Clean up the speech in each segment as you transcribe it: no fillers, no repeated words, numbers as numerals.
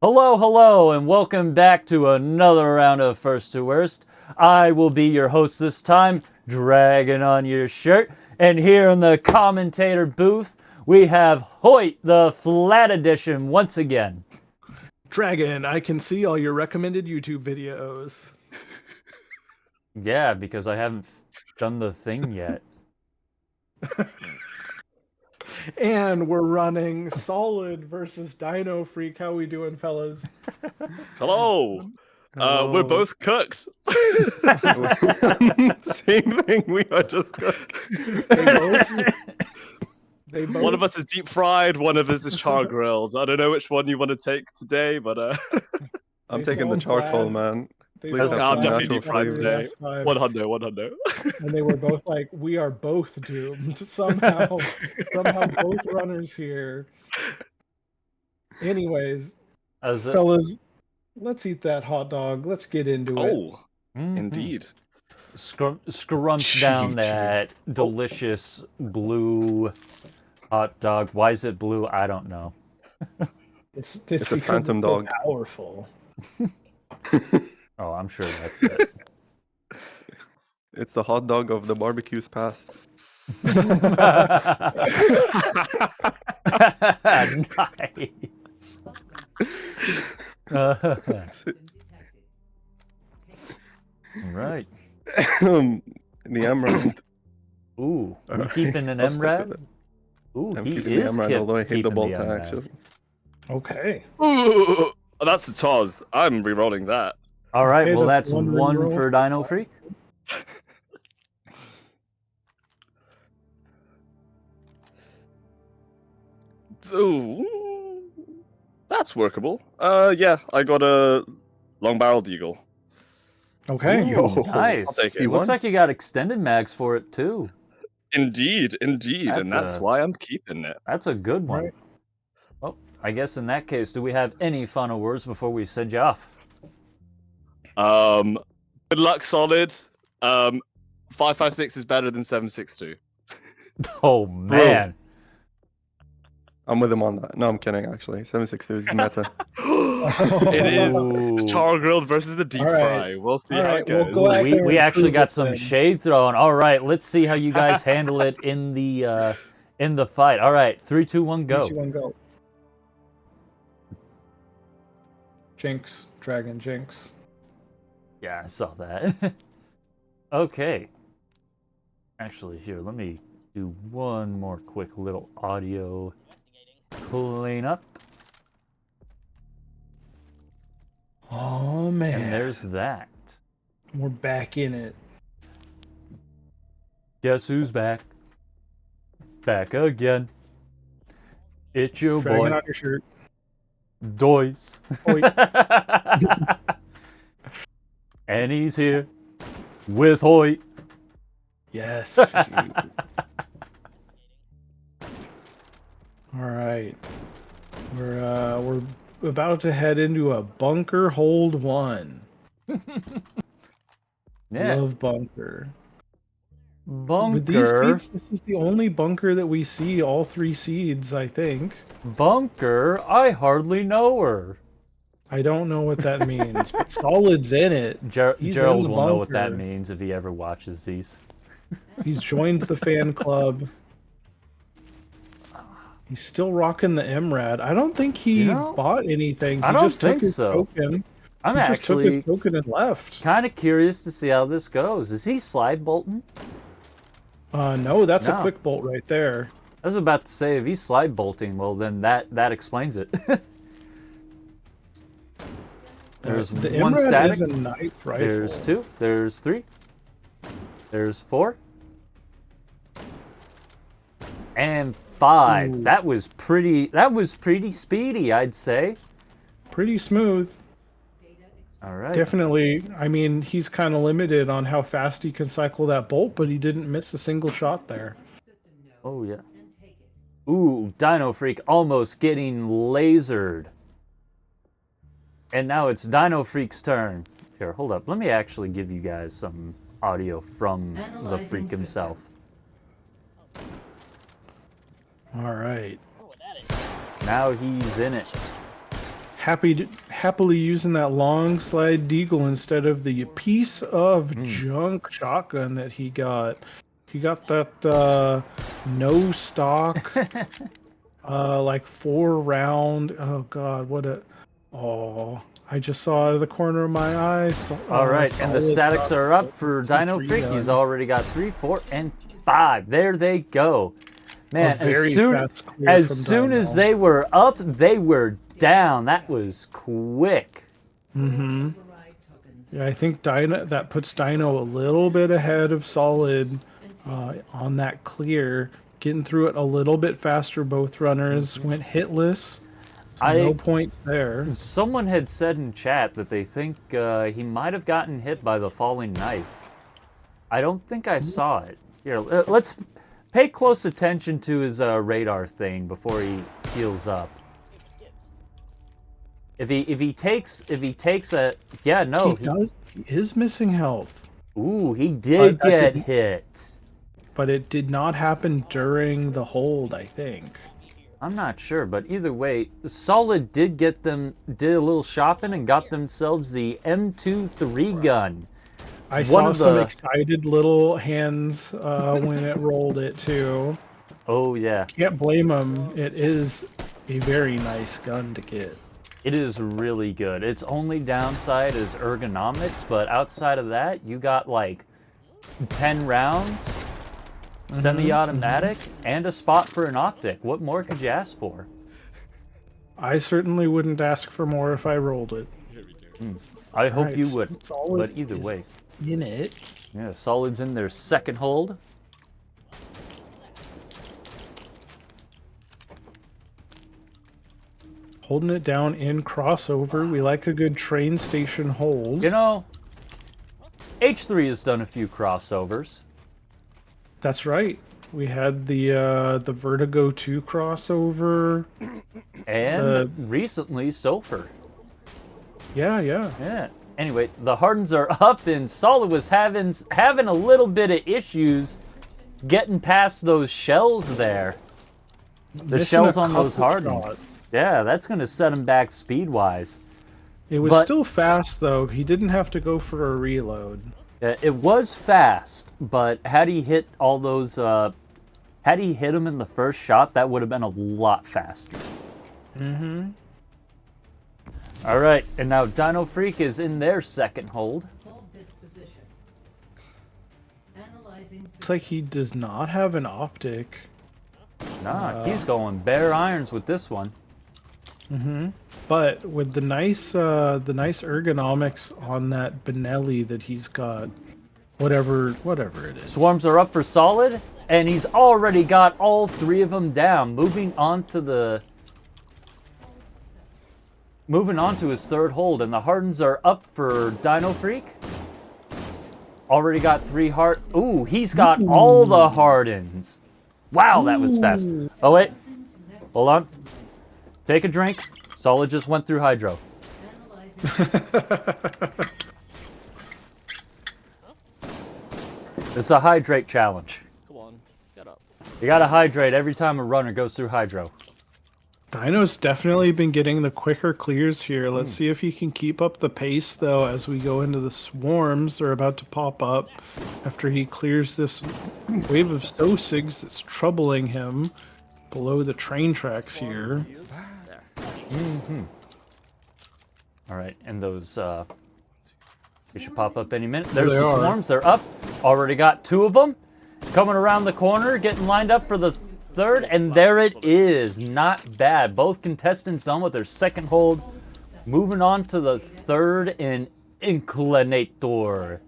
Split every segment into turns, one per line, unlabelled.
Hello, hello, and welcome back to another round of First to Worst. I will be your host this time, Dragon on your shirt, and here in the commentator booth, we have Hoyt, the Flat Edition, once again.
Dragon, I can see all your recommended YouTube videos.
Yeah, because I haven't done the thing yet.
And we're running Solid versus DinoFreak. How we doing, fellas?
Hello. We're both cooked.
Same thing. We are just cooked.
They both.
One of us is deep fried, one of us is char grilled. I don't know which one you want to take today, but
I'm taking the charcoal, man.
They
Please
sound
I'm
have some
definitely
natural
deep fried
flavors.
today. 100.
And they were both like, we are both doomed. Somehow both runners here. Anyways, fellas, let's eat that hot dog. Let's get into it.
Oh, indeed.
Scrunch down that delicious blue hot dog. Why is it blue? I don't know.
It's
a phantom
so
dog.
Powerful.
Oh, I'm sure that's it.
It's the hot dog of the barbecues past.
Nice. Right.
The emerald.
Ooh, we
Alright,
keeping an
I'll stick
emerald?
with it.
Ooh,
I'm
he
keeping
is
the emerald, although I hate the
keeping
bolt
emerald.
actually.
Okay.
Ooh, that's a toss. I'm re-rolling that.
All right,
Okay,
well
that's
that's
one
one
reroll.
for Dino Freak.
Ooh, that's workable. Yeah, I got a long-barreled eagle.
Okay.
Ooh, nice.
I'll take it.
It looks like you got extended mags for it too.
Indeed, and that's why I'm keeping it.
That's a good one.
Right.
Well, I guess in that case, do we have any final words before we send you off?
Good luck, Solid. 556 is better than 762.
Oh man.
I'm with him on that. No, I'm kidding, actually. 762 is meta.
It is
Ooh.
char grilled versus the deep
All right.
fry. We'll see
All
how
right,
it
we'll
goes.
go out there
We
and
actually
prove
got
it
some
then.
shade thrown. All right, let's see how you guys handle it in the fight. All right, 3, 2, 1, go.
3, 2, 1, go. Jinx, Dragon Jinx.
Yeah, I saw that. Okay. Actually, here, let me do one more quick little audio cleanup.
Oh man.
And there's that.
We're back in it.
Guess who's back? Back again. It's your
Dragon
boy,
on your shirt.
DOYS.
Hoyt.
And he's here with Hoyt.
Yes. All right. We're about to head into a bunker hold 1.
Yeah,
Love bunker.
bunker.
With these seeds, this is the only bunker that we see all 3 seeds, I think.
Bunker? I hardly know her.
I don't know what that means, but Solid's in it. He's
Gerald
in the
will know what that
bunker.
means if he ever watches these.
He's joined the fan club. He's still rocking the MRAD. I don't think he bought anything. He
I don't
just took
think
his
so.
token.
I'm
He just took his
actually
token and left.
kind of curious to see how this goes. Is he slide bolting?
No, that's
No.
a quick bolt right there.
I was about to say, if he's slide bolting, well, then that explains it. There's
The
one
MRAD
static.
is a nice rifle.
There's 2. There's 3. There's 4. And 5.
Ooh.
That was pretty speedy, I'd say.
Pretty smooth.
All right.
Definitely. I mean, he's kind of limited on how fast he can cycle that bolt, but he didn't miss a single shot there.
Oh yeah. Ooh, Dino Freak almost getting lasered. And now it's Dino Freak's turn. Here, hold up. Let me actually give you guys some audio from the Freak himself.
All right.
Now he's in it.
happily using that long slide deagle instead of the piece of junk shotgun that he got. He got that no stock, like 4-round. Oh God, what a! Oh, I just saw out of the corner of my eye.
All right, and the statics are up for Dino Freak. He's already got 3, 4, and 5. There they go. Man, as soon as they were up, they were down. That was quick.
Mm-hmm. Yeah, I think that puts Dino a little bit ahead of Solid on that clear. Getting through it a little bit faster. Both runners went hitless. So no points there.
Someone had said in chat that they think he might have gotten hit by the falling knife. I don't think I saw it. Here, let's pay close attention to his radar thing before he heals up. If he takes a
he is missing health.
Ooh, he did get hit.
But it did not happen during the hold, I think.
I'm not sure, but either way, Solid did a little shopping and got themselves the M2 gun.
I saw some excited little hands when it rolled it too.
Oh yeah.
Can't blame them. It is a very nice gun to get.
It is really good. Its only downside is ergonomics, but outside of that, you got like 10 rounds, semi-automatic, and a spot for an optic. What more could you ask for?
I certainly wouldn't ask for more if I rolled it.
I hope you would, but either way.
In it.
Yeah, Solid's in their second hold.
Holding it down in crossover. We like a good train station hold.
You know, H3 has done a few crossovers.
That's right. We had the Vertigo 2 crossover.
And recently, Sofer.
Yeah.
Anyway, the Hardens are up, and Solid was having a little bit of issues getting past those shells there. The shells on those Hardens. Yeah, that's going to set him back speed-wise.
It was still fast, though. He didn't have to go for a reload.
It was fast, but had he hit all those... had he hit him in the first shot, that would have been a lot faster.
Mm-hmm.
All right, and now Dino Freak is in their second hold.
Looks like he does not have an optic.
Nah, he's going bare irons with this one.
Mm-hmm. But with the nice ergonomics on that Benelli that he's got, whatever it is.
Swarms are up for Solid, and he's already got all 3 of them down. Moving on to his third hold, and the Hardens are up for Dino Freak. Already got 3 heart. Ooh, he's got all the Hardens. Wow, that was fast. Oh wait, hold on. Take a drink. Solid just went through hydro. It's a hydrate challenge.
Come on, get up.
You gotta hydrate every time a runner goes through hydro.
Dino's definitely been getting the quicker clears here. Let's see if he can keep up the pace, though, as we go into the swarms. They're about to pop up after he clears this wave of Sosigs that's troubling him below the train tracks here.
All right, and those they should pop up any minute. There's the swarms. They're up. Already got 2 of them. Coming around the corner, getting lined up for the third, and there it is. Not bad. Both contestants done with their second hold. Moving on to the third in Inclinator.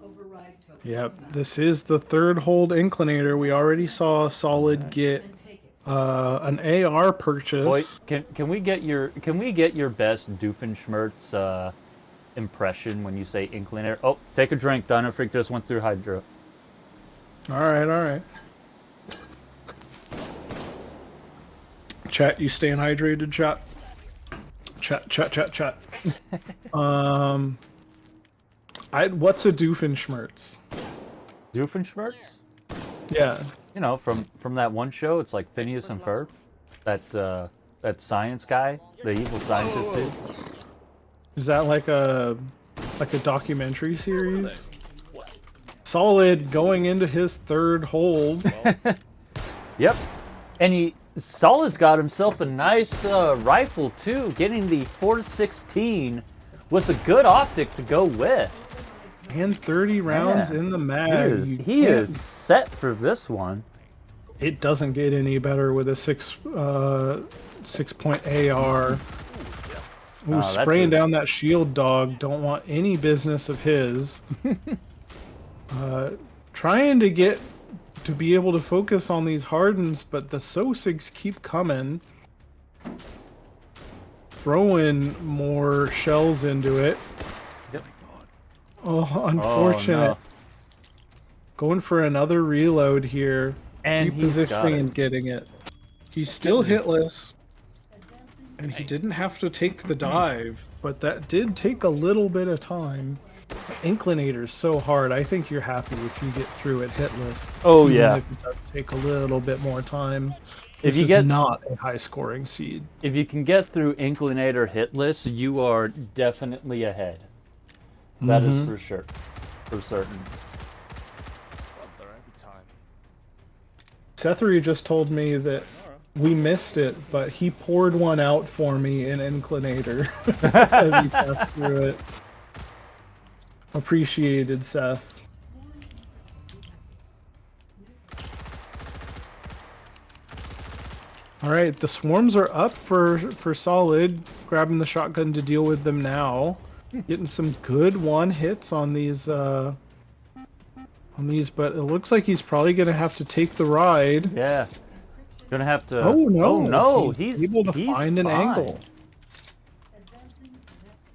Yep, this is the third hold Inclinator. We already saw Solid get an AR purchase.
Boy, can we get your best Doofenshmirtz impression when you say Inclinator? Oh, take a drink. Dino Freak just went through hydro.
All right. Chat, you staying hydrated, chat? Chat. What's a Doofenshmirtz?
Doofenshmirtz?
Yeah.
You know, from that one show, it's like Phineas and Ferb. That science guy, the evil scientist dude.
Is that like a documentary series? Solid going into his third hold.
Yep. And Solid's got himself a nice rifle too, getting the 416 with a good optic to go with.
And 30 rounds in the mag.
He is set for this one.
It doesn't get any better with a 6-point AR. Ooh, spraying down that shield dog. Don't want any business of his. Trying to get to be able to focus on these hardens, but the Sosigs keep coming. Throwing more shells into it.
Yep.
Oh, unfortunate.
Oh, no.
Going for another reload here.
And he's
Repositioning and getting it. He's still hitless. And he didn't have to take the dive, but that did take a little bit of time. Inclinator's so hard. I think you're happy if you get through it hitless.
Oh,
even
yeah.
if it does take a little bit more time.
If
This
you
is
get
not a high scoring seed.
If you can get through Inclinator hitless, you are definitely ahead. That is for sure. For certain.
Sethery just told me that we missed it, but he poured one out for me in Inclinator as he passed through it. Appreciated, Seth. All right, the swarms are up for Solid. Grabbing the shotgun to deal with them now. Getting some good one hits on these, but it looks like he's probably gonna have to take the ride.
Yeah. Gonna have to.
Oh no!
Oh no!
He's able to find an
fine.
angle.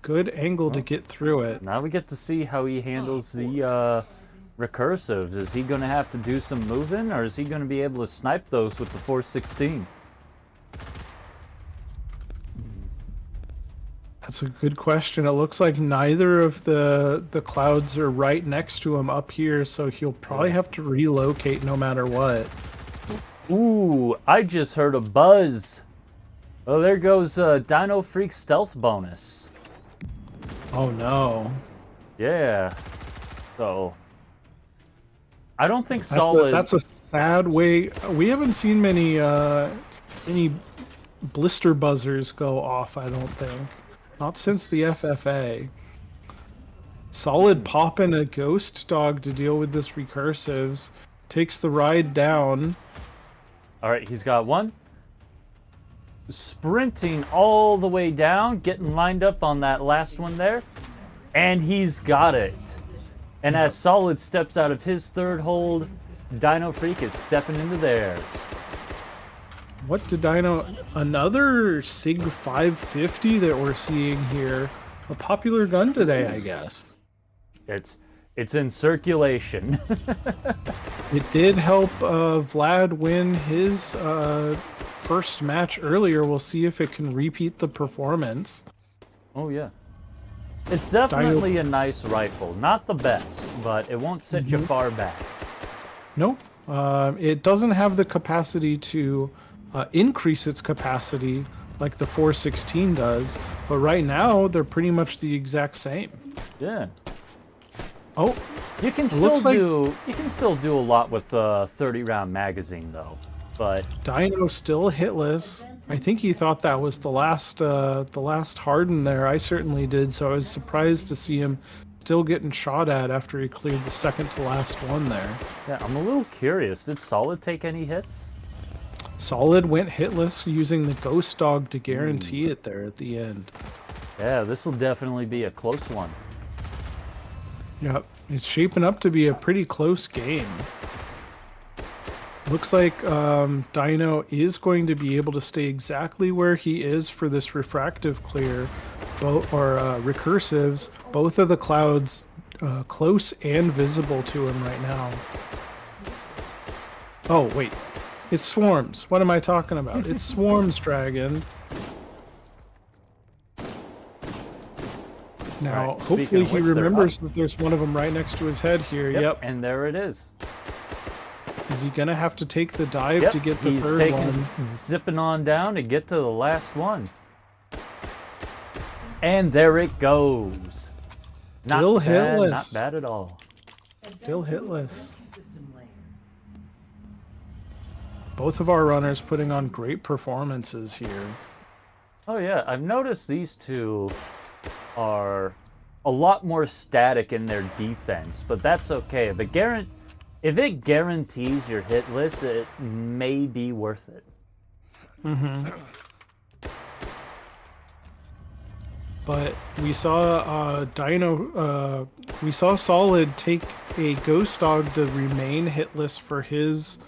Good angle to get through it.
Now we get to see how he handles the recursives. Is he gonna have to do some moving, or is he gonna be able to snipe those with the 416?
That's a good question. It looks like neither of the clouds are right next to him up here, so he'll probably have to relocate no matter what.
Ooh, I just heard a buzz. Oh, there goes DinoFreak stealth bonus.
Oh no.
Yeah. So I don't think Solid.
That's a sad way. We haven't seen many blister buzzers go off, I don't think. Not since the FFA. Solid popping a ghost dog to deal with this recursives. Takes the ride down.
All right, he's got one. Sprinting all the way down, getting lined up on that last one there. And he's got it. And as Solid steps out of his third hold, DinoFreak is stepping into theirs.
What did Dino... Another SIG 550 that we're seeing here. A popular gun today, I guess.
It's in circulation.
It did help Vlad win his first match earlier. We'll see if it can repeat the performance.
Oh, yeah. It's definitely a nice rifle. Not the best, but it won't set you far back.
Nope. It doesn't have the capacity to increase its capacity like the 416 does, but right now they're pretty much the exact same.
Yeah.
Oh,
You can still do a lot with a 30-round magazine though. But
Dino still hitless. I think he thought that was the last harden there. I certainly did, so I was surprised to see him still getting shot at after he cleared the second to last one there.
yeah, I'm a little curious. Did Solid take any hits?
Solid went hitless using the ghost dog to guarantee it there at the end.
Yeah, this will definitely be a close one.
Yep, it's shaping up to be a pretty close game. Looks like Dino is going to be able to stay exactly where he is for this refractive clear, recursives. Both of the clouds close and visible to him right now. Oh wait, it's swarms. What am I talking about? It's swarms, Dragon. Now,
Right, speaking
hopefully
of
he
which, they're
remembers that there's one of them right next to his head here. Yep.
And there it is.
Is he gonna have to take the dive
Yep,
to get the
he's
third one?
zipping on down to get to the last one. And there it goes.
Still
Not bad,
hitless.
not bad at all.
Still hitless. Both of our runners putting on great performances here.
Oh yeah, I've noticed these two are a lot more static in their defense, but that's okay. If it guarantees your hit list, it may be worth it.
But we saw we saw Solid take a Ghost Dog to remain hitless for his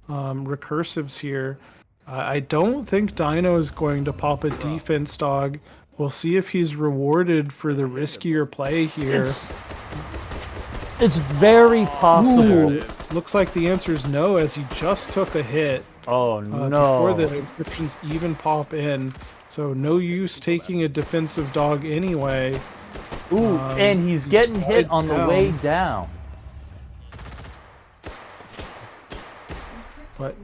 recursives here. I don't think Dino is going to pop a defense dog. We'll see if he's rewarded for the riskier play here.
It's very possible.
Ooh, looks like the answer is no, as he just took a hit.
Oh
Before
no.
the encryptions even pop in. So no use taking a defensive dog anyway.
Ooh, and he's getting hit on the
down.
way down.
But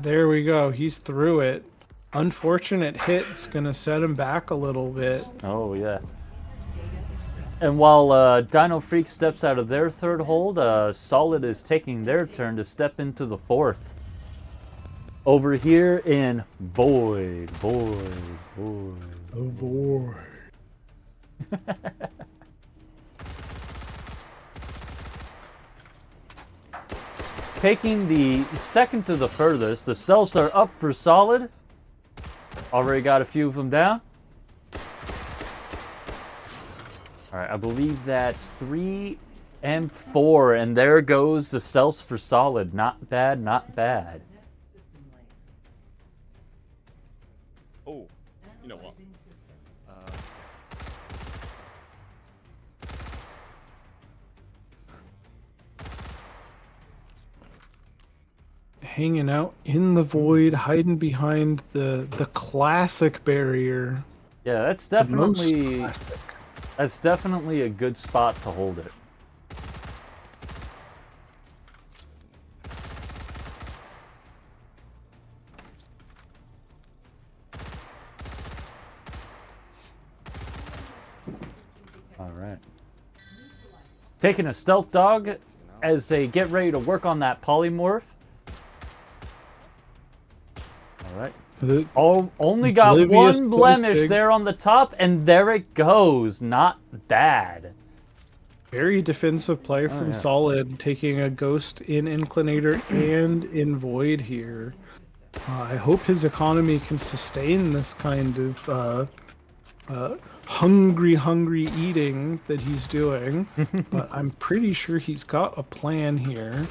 there we go. He's through it. Unfortunate hit's gonna set him back a little bit.
Oh yeah. And while Dino Freak steps out of their third hold, Solid is taking their turn to step into the fourth. Over here in Void.
Oh boy.
Taking the second to the furthest, the stealths are up for Solid. Already got a few of them down. Alright, I believe that's 3 and 4, and there goes the stealths for Solid. Not bad, not bad.
Oh, you know what?
Hanging out in the void, hiding behind the classic barrier.
Yeah, that's
The most
definitely
classic.
that's definitely a good spot to hold it. All right. Taking a stealth dog as they get ready to work on that polymorph. All right.
The-
Oh, only got
Oblivious
one blemish
Playfig.
there on the top, and there it goes. Not bad.
Very defensive play from
yeah.
Solid, taking a ghost in Inclinator and in Void here. I hope his economy can sustain this kind of hungry eating that he's doing, but I'm pretty sure he's got a plan here.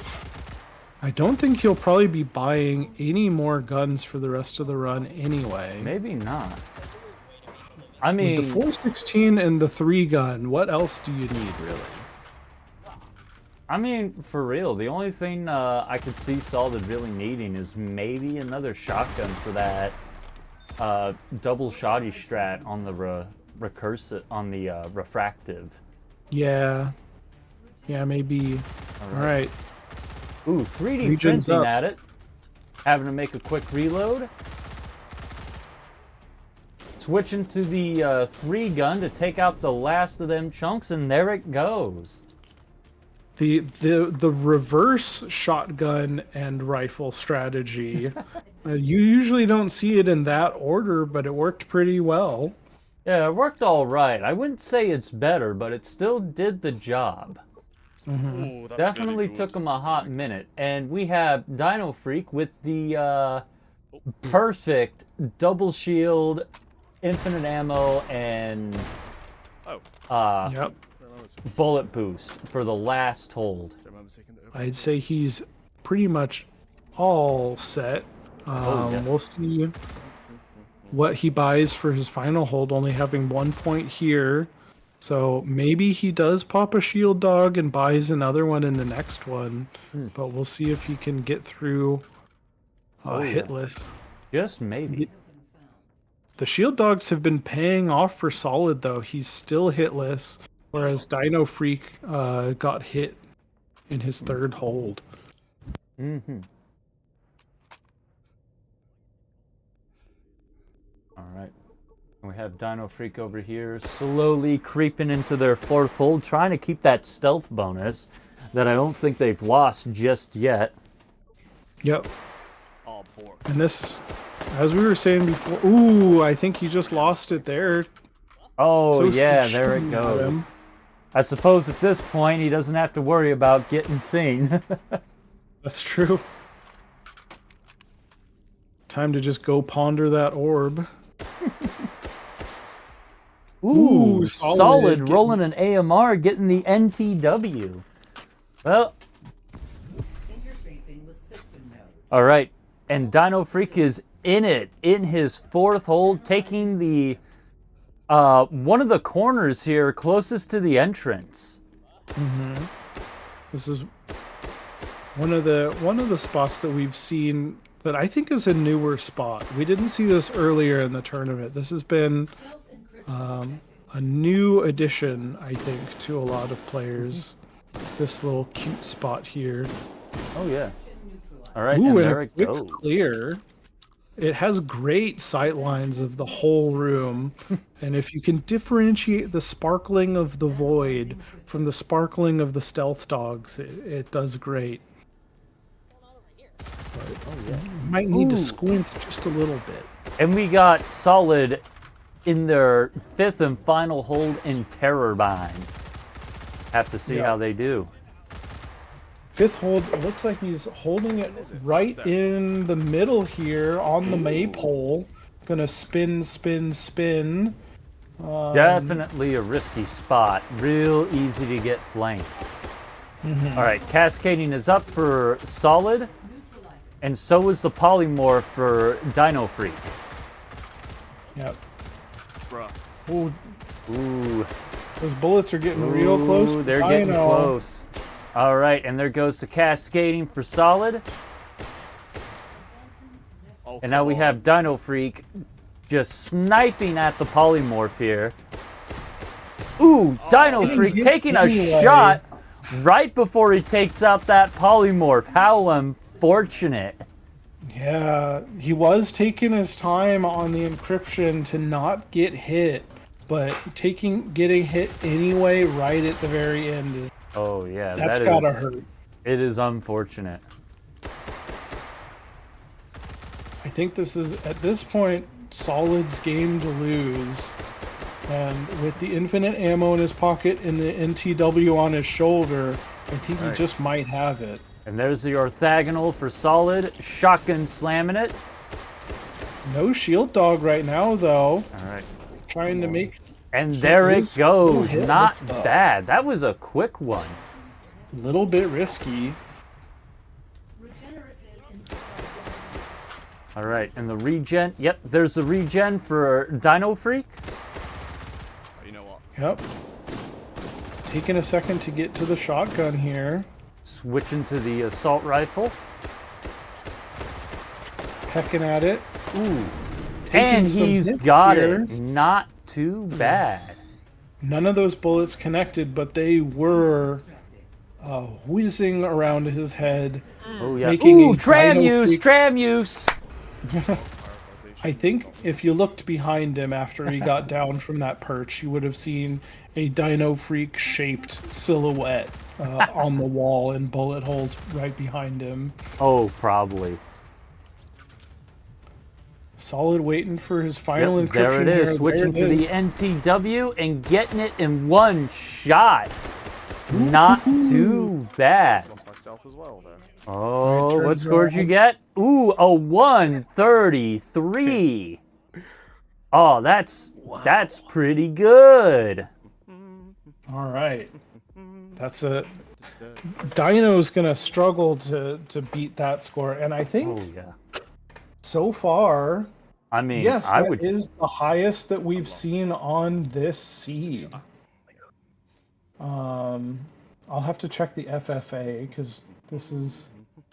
I don't think he'll probably be buying any more guns for the rest of the run anyway.
Maybe not. I
With
mean,
the 416 and the 3 gun, what else do you need, really?
I mean, for real, the only thing I could see Solid really needing is maybe another shotgun for that double shoddy strat on the recursive, on the refractive.
Yeah, maybe. All right.
Ooh, 3D
Region's
printing
up.
at it. Having to make a quick reload. Switching to the 3 gun to take out the last of them chunks, and there it goes.
The reverse shotgun and rifle strategy. You usually don't see it in that order, but it worked pretty well.
Yeah, it worked all right. I wouldn't say it's better, but it still did the job.
Ooh, that's
Definitely
really good.
took him a hot minute. And we have Dino Freak with the perfect double shield, infinite ammo, and
Oh,
Yep.
bullet boost for the last hold.
don't remember taking the
I'd say he's pretty much all set.
yeah.
We'll see what he buys for his final hold, only having 1 point here. So maybe he does pop a shield dog and buys another one in the next one. But we'll see if he can get through
yeah.
hitless.
Just maybe.
The shield dogs have been paying off for Solid, though. He's still hitless, whereas Dino Freak got hit in his third hold.
Mm-hmm. All right. We have dinofreak over here slowly creeping into their 4th hold, trying to keep that stealth bonus that I don't think they've lost just yet.
Yep. And this, as we were saying before, ooh, I think he just lost it there.
Oh,
So
yeah,
some
there it
shooting at
goes.
him.
I suppose at this point he doesn't have to worry about getting seen.
That's true. Time to just go ponder that orb.
Ooh, solid
getting-
rolling an AMR, getting the NTW. Well, all right, and dinofreak is in it, in his 4th hold, taking the one of the corners here closest to the entrance.
This is one of the spots that we've seen that I think is a newer spot. We didn't see this earlier in the tournament. This has been a new addition, I think, to a lot of players. This little cute spot here.
Oh yeah. All right,
Ooh,
and
and
there
a
it
quick
goes.
clear. It has great sight lines of the whole room, and if you can differentiate the sparkling of the void from the sparkling of the stealth dogs, it does great. You might need to squint just a little bit.
And we got solid in their 5th and final hold in Terrorbind. Have to see how they do.
5th hold, it looks like he's holding it right in the middle here on the maypole. Gonna spin, spin, spin.
Definitely a risky spot. Real easy to get flanked. All right, cascading is up for solid, and so is the polymorph for dinofreak.
Yep.
Bruh.
Ooh,
Ooh,
those bullets are getting real close.
Ooh, they're getting close. All right, and there goes the cascading for solid.
Oh,
And now we have dinofreak just sniping at the polymorph here. Ooh, dinofreak taking a shot right before he takes out that polymorph. How unfortunate.
Yeah, he was taking his time on the encryption to not get hit, but getting hit anyway right at the very end is
Oh yeah,
that's
that
gotta
is,
hurt.
It is unfortunate.
I think this is at this point Solid's game to lose. And with the infinite ammo in his pocket and the NTW on his shoulder, I think he just might have it.
And there's the orthogonal for solid. Shotgun slamming it.
No shield dog right now though.
All right.
Trying to make
And there it
is still
goes.
hitless,
Not
though.
bad. That was a quick one.
a little bit risky.
All right, and the regen. Yep, there's the regen for dinofreak.
You know what?
Yep. Taking a second to get to the shotgun here.
Switching to the assault rifle.
Pecking at it.
Ooh.
Taking
And
some
he's
hits
got
here.
it. Not too bad.
None of those bullets connected, but they were whizzing around his head.
Oh yeah.
Making
Ooh,
a
tram
dino
use,
freak-
tram use.
I think if you looked behind him after he got down from that perch, you would have seen a dino freak shaped silhouette on the wall and bullet holes right behind him.
Oh, probably.
Solid waiting for his final
Yep,
encryption.
there it is.
here.
Switching
There
to
it
the
is.
NTW and getting it in one shot. Not too bad.
Lost my stealth as well there.
Oh,
Right,
what
turns
score did you
around.
get? Ooh, a 133. Oh, that's pretty good.
All right. That's a Dino's gonna struggle to beat that score, and I think
Oh yeah.
so far,
I mean,
yes,
I
that
would.
is the highest that we've seen on this seed. I'll have to check the FFA because this is,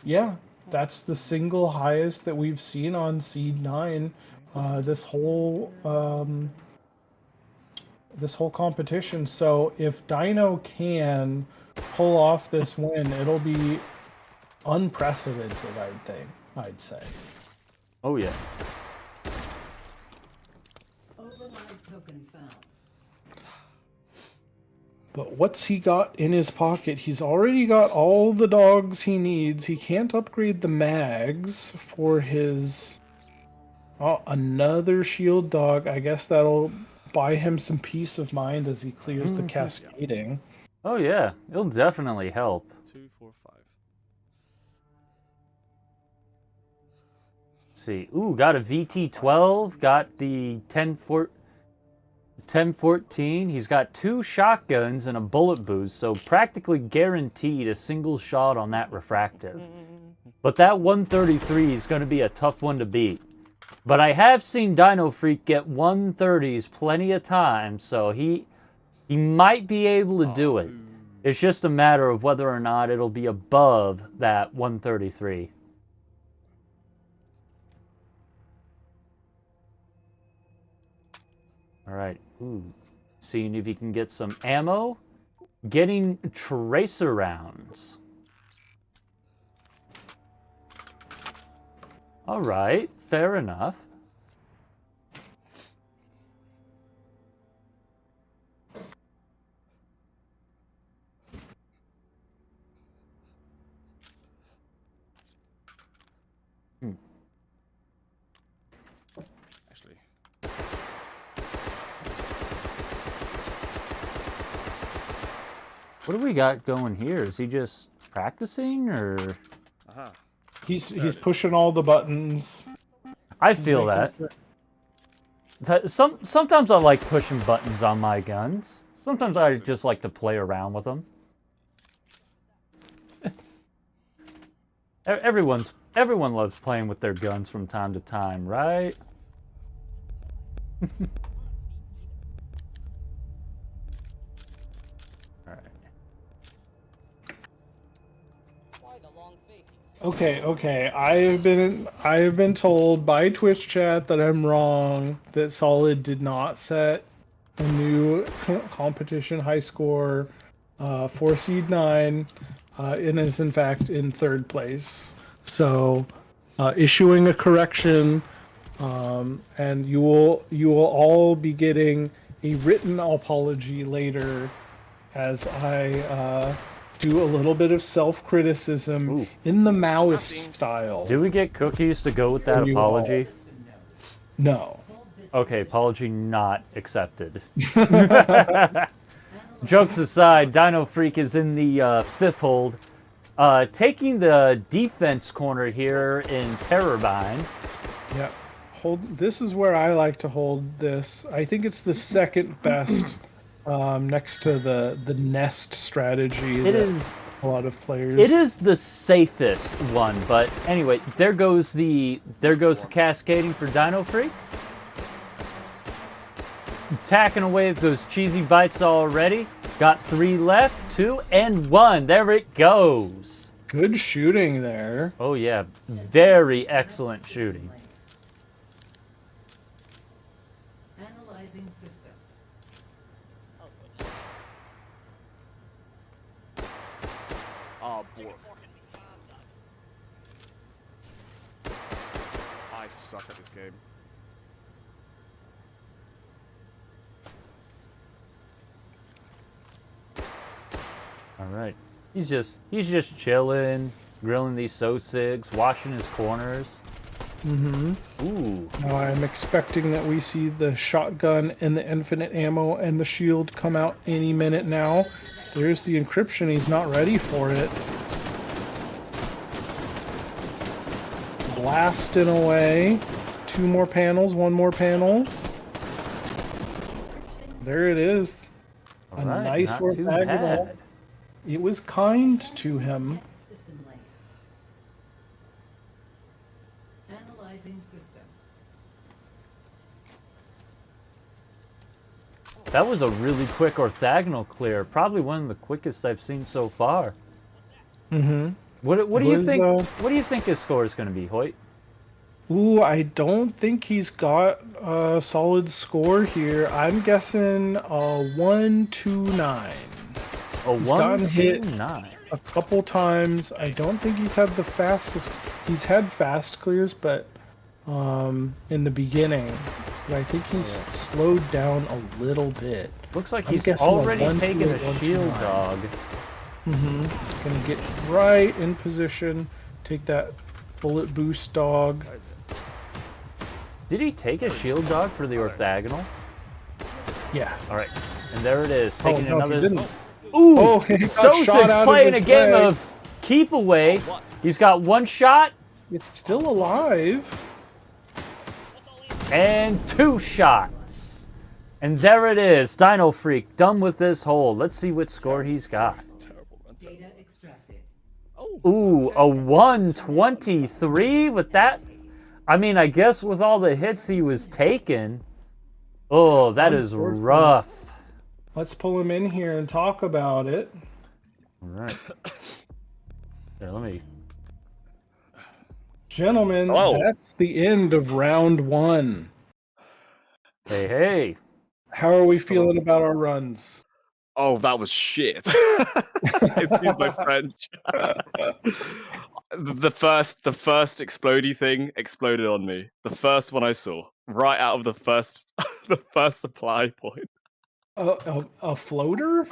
yeah, that's the single highest that we've seen on seed 9. This whole competition. So if Dino can pull off this win, it'll be unprecedented. I'd say.
Oh yeah.
But what's he got in his pocket? He's already got all the dogs he needs. He can't upgrade the mags for his... Oh, another shield dog. I guess that'll buy him some peace of mind as he clears the cascading.
Oh yeah, it'll definitely help.
2, 4, 5.
Let's see. Ooh, got a VT12, got the 1014. He's got 2 shotguns and a bullet boost, so practically guaranteed a single shot on that refractive. But that 133 is going to be a tough one to beat. But I have seen DinoFreak get 130s plenty of times, so he might be able to do it. It's just a matter of whether or not it'll be above that 133. All right. Ooh. Seeing if he can get some ammo. Getting tracer rounds. All right. Fair enough.
Actually.
What do we got going here? Is he just practicing, or?
Aha.
He's pushing all the buttons.
I feel that. Sometimes I like pushing buttons on my guns. Sometimes I just like to play around with them. Everyone loves playing with their guns from time to time, right?
Okay. I've been told by Twitch chat that I'm wrong. That Solid did not set a new competition high score for Seed 9, and is in fact in 3rd place. So, issuing a correction, and you will all be getting a written apology later, as I do a little bit of self-criticism in the Maoist style.
Do we get cookies to go with that apology?
No.
Okay, apology not accepted. Jokes aside, DinoFreak is in the 5th hold, taking the defense corner here in Terrorbind.
Yep. This is where I like to hold this. I think it's the 2nd best. Next to the nest strategy,
it is
a lot of players.
It is the safest one, but anyway, there goes the cascading for DinoFreak. Tacking away with those cheesy bites already. Got 3 left, 2 and 1. There it goes.
Good shooting there.
Oh yeah, very excellent shooting.
Oh, boy. I suck at this game.
All right, he's just chilling, grilling these so-sigs, washing his corners. Ooh.
Now I'm expecting that we see the shotgun and the infinite ammo and the shield come out any minute now. There's the encryption. He's not ready for it. Blasting away. 2 more panels, 1 more panel. There it is.
All right,
nice
not too
orthogonal.
bad.
It was kind to him.
That was a really quick orthogonal clear. Probably one of the quickest I've seen so far. What do you think? What do you think his score is going to be, Hoyt?
Ooh, I don't think he's got a solid score here. I'm guessing a 129.
A
He's gotten hit
129.
a couple times. I don't think he's had the fastest. He's had fast clears, but in the beginning. but I think he's slowed down a little bit.
Looks like
I'm
he's
guessing a
already
1, 2,
taken a
1, 2,
shield
9.
dog.
Gonna get right in position. Take that bullet boost dog.
Did he take a shield dog for the orthogonal?
Yeah.
All right, and there it is, taking
no, he
another.
didn't.
Ooh,
Oh, he got shot
Sosic's
out of
playing a
his
game
leg.
of keep away. He's got one shot
It's still alive.
and two shots. And there it is, Dino Freak, done with this hole. Let's see what score he's got.
Terrible, man.
Data extracted.
Ooh, a 123 with that. I mean, I guess with all the hits he was taking. Oh, that is rough.
Let's pull him in here and talk about it.
All right. Here, let me.
Gentlemen,
Oh.
that's the end of round 1.
Hey, hey.
How are we feeling about our runs?
Oh, that was shit. Excuse my French. the first explodey thing exploded on me. The first one I saw, right out of the first supply point.
A floater?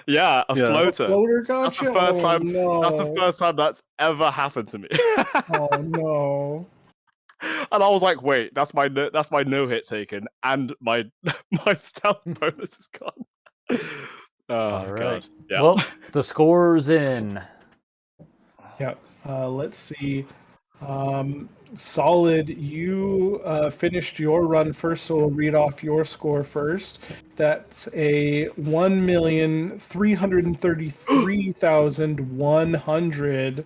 Yeah, a
Yeah.
A
floater.
floater
That's
gotcha?
the first
Oh,
time.
no.
That's the first time that's ever happened to me.
Oh no.
And I was like, wait, that's my no hit taken, and my stealth bonus is gone. Oh
All right.
god. Yeah.
Well, the score's in.
Yeah. Let's see. Solid, you finished your run first, so we'll read off your score first. That's a 1,333,100,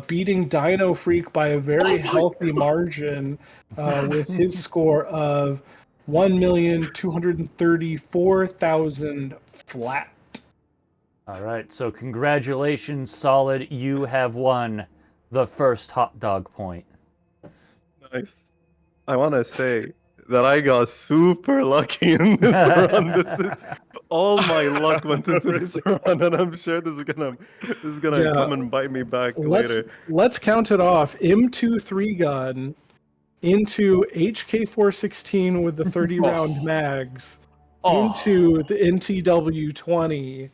beating Dino Freak by a very healthy margin with his score of 1,234,000 flat.
All right, so congratulations, Solid. You have won the first hot dog point.
Nice. I want to say that I got super lucky in this run. All my luck went into this run, and I'm sure this is gonna
Yeah.
come and bite me back later.
Let's count it off. M23 gun into HK416 with the 30 round mags into the NTW20.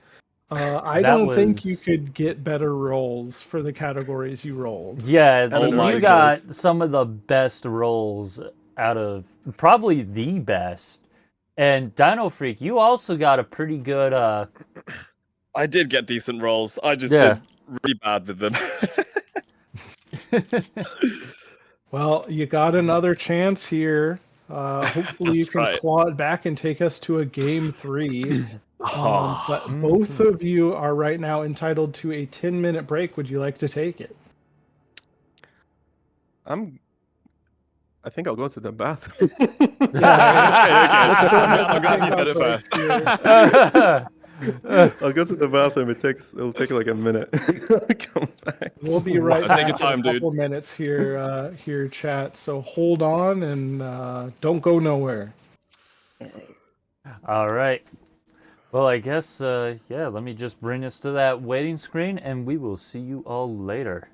I
That
don't think you
was-
could get better rolls for the categories you rolled.
Yeah,
Oh my
you got
goodness.
some of the best rolls out of probably the best. And Dino Freak, you also got a pretty good.
I did get decent rolls. I just
Yeah.
did really bad with them.
Well, you got another chance here. Hopefully you
That's
can
right.
claw it back and take us to a game 3. But
Mm-hmm.
both of you are right now entitled to a 10-minute break. Would you like to take it?
I think I'll go to the bathroom.
Okay. I'm glad you said it first.
I'll go to the bathroom. It'll take like a minute. Come back.
We'll be right
Wow,
back
take your time,
in a couple minutes here, chat. So hold on and don't go nowhere.
All right. Well, I guess, yeah, let me just bring us to that waiting screen, and we will see you all later.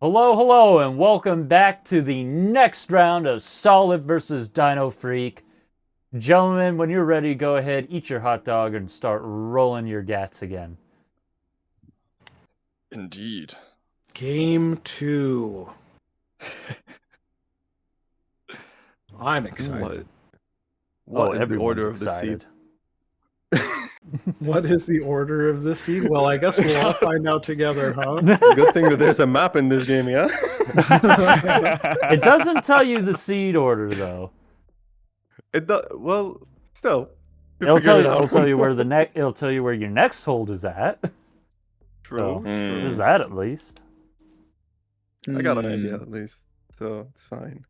Hello, hello, and welcome back to the next round of Solid versus Dino Freak. Gentlemen, when you're ready, go ahead, eat your hot dog, and start rolling your gats again.
Indeed.
Game 2. I'm excited.
What is the order of the
excited.
seed?
What is the order of the seed? Well, I guess we'll all find out together, huh?
Good thing that there's a map in this game, yeah?
It doesn't tell you the seed order, though.
It does. Well, still.
It'll tell you where it'll tell you where your next hold is at.
True.
So,
true.
there's that at least.
I got an idea at least, so it's fine.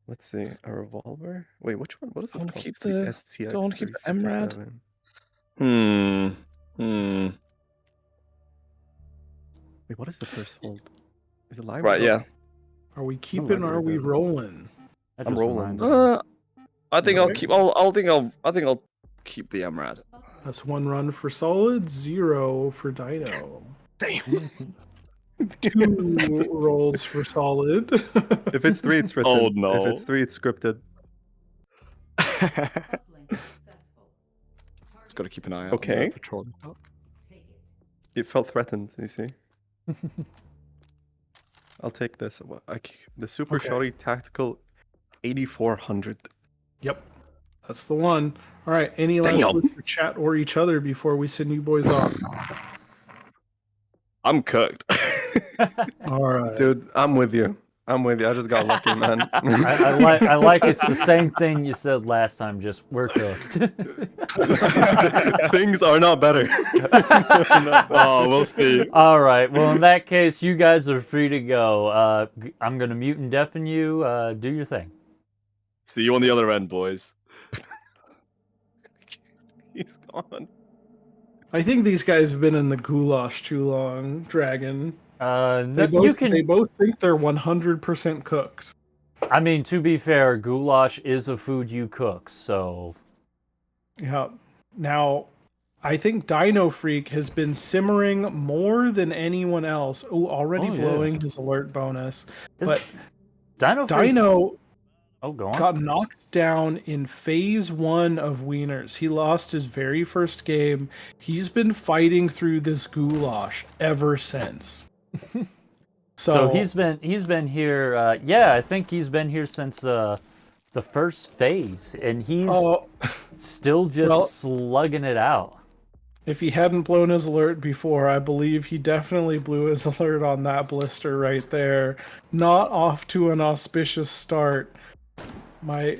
Let's see, a revolver. Wait, which one? What is this
wanna
called?
keep
It's
the-
STX
don't wanna keep the
357. Wait, what is the first hold? Is it live?
Right, yeah.
Are we keeping or are we rolling?
That
I'm
just
rolling.
reminds me.
I think I'll
Okay.
keep. I'll keep the MRAD.
That's 1 run for Solid, 0 for Dino.
Damn.
2 rolls for Solid.
If it's 3, it's written.
Oh, no.
If it's 3, it's scripted.
Just gotta keep an eye out.
Okay.
On the patrolling dock.
It felt threatened, you see. I'll take this. The Super
Okay.
Shorty Tactical 8400.
Yep, that's the one. All right, any last
Damn.
words for chat or each other before we send you boys off?
I'm cooked.
All right.
Dude, I'm with you. I just got lucky, man.
I like it's the same thing you said last time, just we're cooked.
Things are not better.
Oh, we'll see.
All right, well, in that case, you guys are free to go. I'm going to mute and deafen you. Do your thing.
See you on the other end, boys.
He's gone.
I think these guys have been in the goulash too long, Dragon. They both think they're 100% cooked.
I mean, to be fair, goulash is a food you cook, so...
Yeah. Now, I think Dino Freak has been simmering more than anyone else. Oh, already blowing his alert bonus. But Dino
go on.
got knocked down in phase 1 of Wieners. He lost his very first game. He's been fighting through this goulash ever since.
So he's been here. I think he's been here since the first phase, and he's still just slugging it out.
If he hadn't blown his alert before, I believe he definitely blew his alert on that blister right there. Not off to an auspicious start. My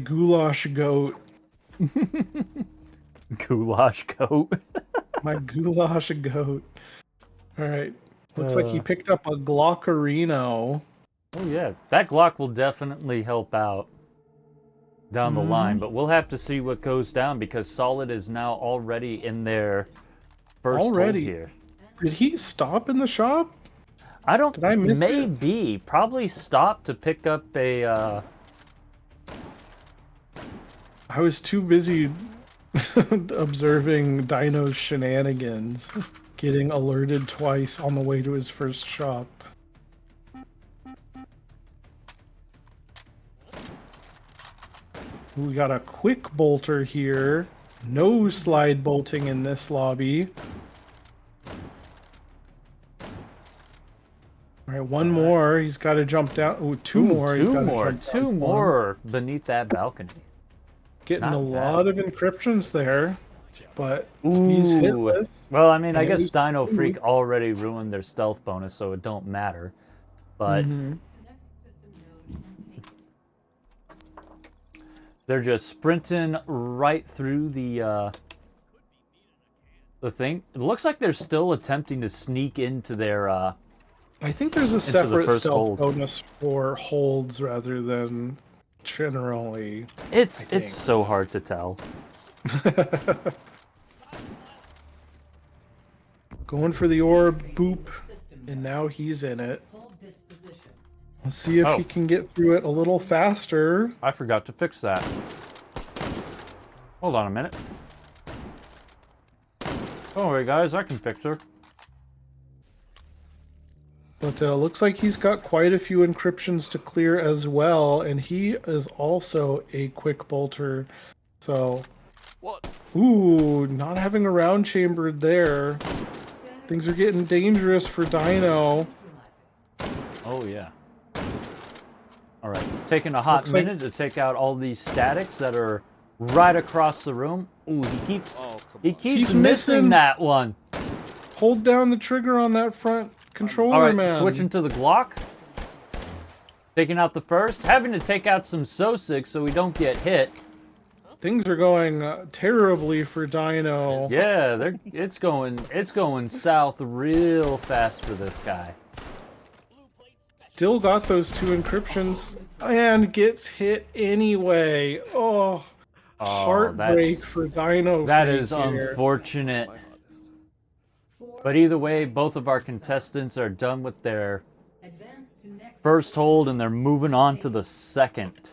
goulash goat.
Goulash goat.
My goulash goat. All right. Looks like he picked up a Glockerino.
Oh yeah, that Glock will definitely help out down the line, but we'll have to see what goes down because Solid is now already in their first hold here.
Did he stop in the shop?
I don't.
Did I miss
maybe probably stop to pick up a.
I was too busy observing Dino's shenanigans, getting alerted twice on the way to his first shop. We got a quick bolter here. No slide bolting in this lobby. All right, one more. He's got to jump down. Oh, two more.
Two more beneath that balcony.
Getting
Not
a
bad.
lot of encryptions there, but he's hitless.
Well, I mean, I
And
guess
he's-
Dino Freak already ruined their stealth bonus, so it don't matter. But they're just sprinting right through the thing. It looks like they're still attempting to sneak into their.
I think there's a
the
separate
first
stealth
hold.
bonus for holds rather than generally.
It's
think.
so hard to tell.
Going for the orb, boop, and now he's in it. Let's see if he can get through it a little faster.
I forgot to fix that. Hold on a minute. Don't worry, guys. I can fix her.
But looks like he's got quite a few encryptions to clear as well, and he is also a quick bolter. So,
What?
ooh, not having a round chambered there. Things are getting dangerous for Dino.
Oh yeah. All right, taking a hot
Looks like-
minute to take out all these statics that are right across the room. Ooh, he keeps
Oh, come
he
on.
keeps
Keeps
missing
missing.
that one.
Hold down the trigger on that front controller,
All right,
man.
switching to the Glock. Taking out the first, having to take out some Sosigs so we don't get hit.
Things are going terribly for Dino.
Yeah, it's going south real fast for this guy.
Still got those 2 encryptions and gets hit anyway. Oh, heartbreak
that's-
for Dino.
That
Freak
is
here.
unfortunate.
My hardest.
But either way, both of our contestants are done with their first hold and they're moving on to the second.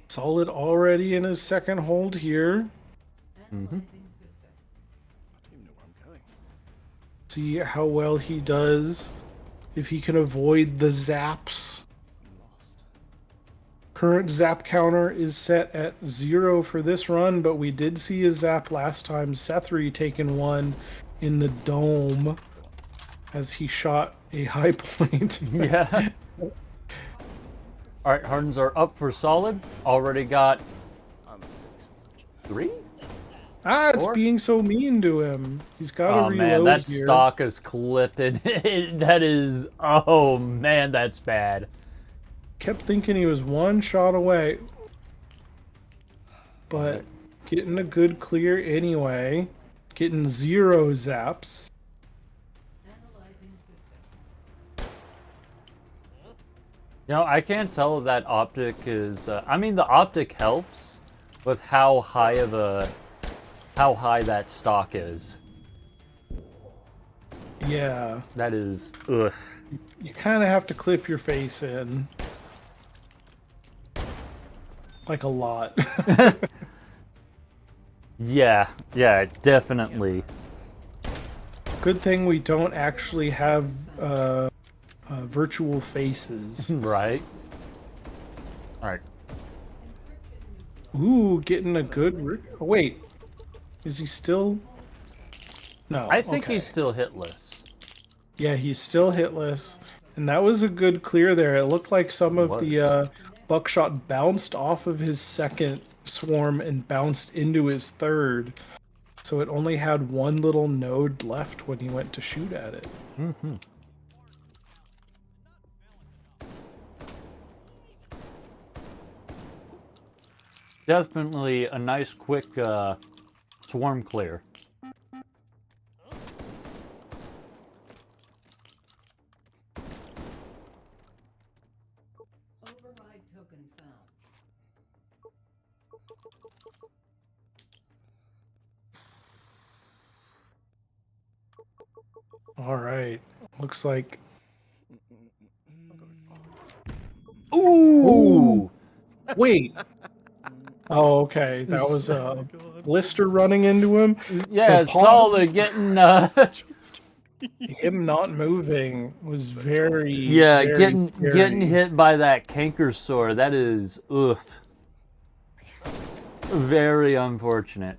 Solid already in his second hold here.
I don't even know where I'm going.
See how well he does. If he can avoid the zaps.
I'm lost.
Current zap counter is set at 0 for this run, but we did see a zap last time. Sethri taking one in the dome as he shot a high point.
Yeah. All right, Hardens are up for solid. Already got
I'm a silly sausage.
3?
It's
Four?
being so mean to him. He's got to
Oh
reload
man, that
here.
stock is clipping. That is, oh man, that's bad.
Kept thinking he was one shot away. But getting a good clear anyway. Getting 0 zaps.
You know, I can't tell if that optic is. I mean, the optic helps with how high that stock is.
Yeah.
That is, ugh.
You kind of have to clip your face in. Like a lot.
Yeah, definitely.
Good thing we don't actually have virtual faces.
Right. All right.
Ooh, getting a good. Oh, wait. Is he still? No.
I think
okay.
he's still hitless.
Yeah, he's still hitless. And that was a good clear there. It looked like some of the buckshot bounced off of his second swarm and bounced into his third. So it only had one little node left when he went to shoot at it.
Mm-hmm. Definitely a nice quick swarm clear.
Override token found.
All right. Looks like.
Ooh!
Wait. Oh, okay. That was a blister running into him.
Yeah,
The palm-
solid getting
Him not moving was very.
yeah,
very
getting
scary.
hit by that canker sore. That is oof. Very unfortunate.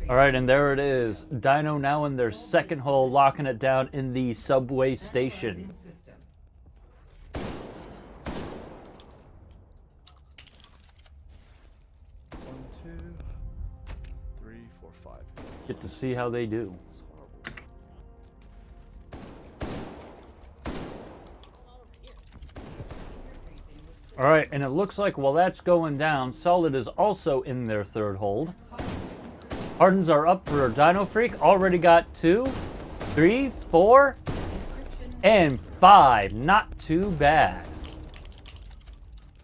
All right, and there it is. Dino now in their second hole, locking it down in the subway station.
System.
1, 2, 3, 4, 5.
Get to see how they do.
That's horrible.
All right, and it looks like while that's going down, Solid is also in their third hold. Hardens are up for Dino Freak. Already got 2, 3, 4, and 5. Not too bad.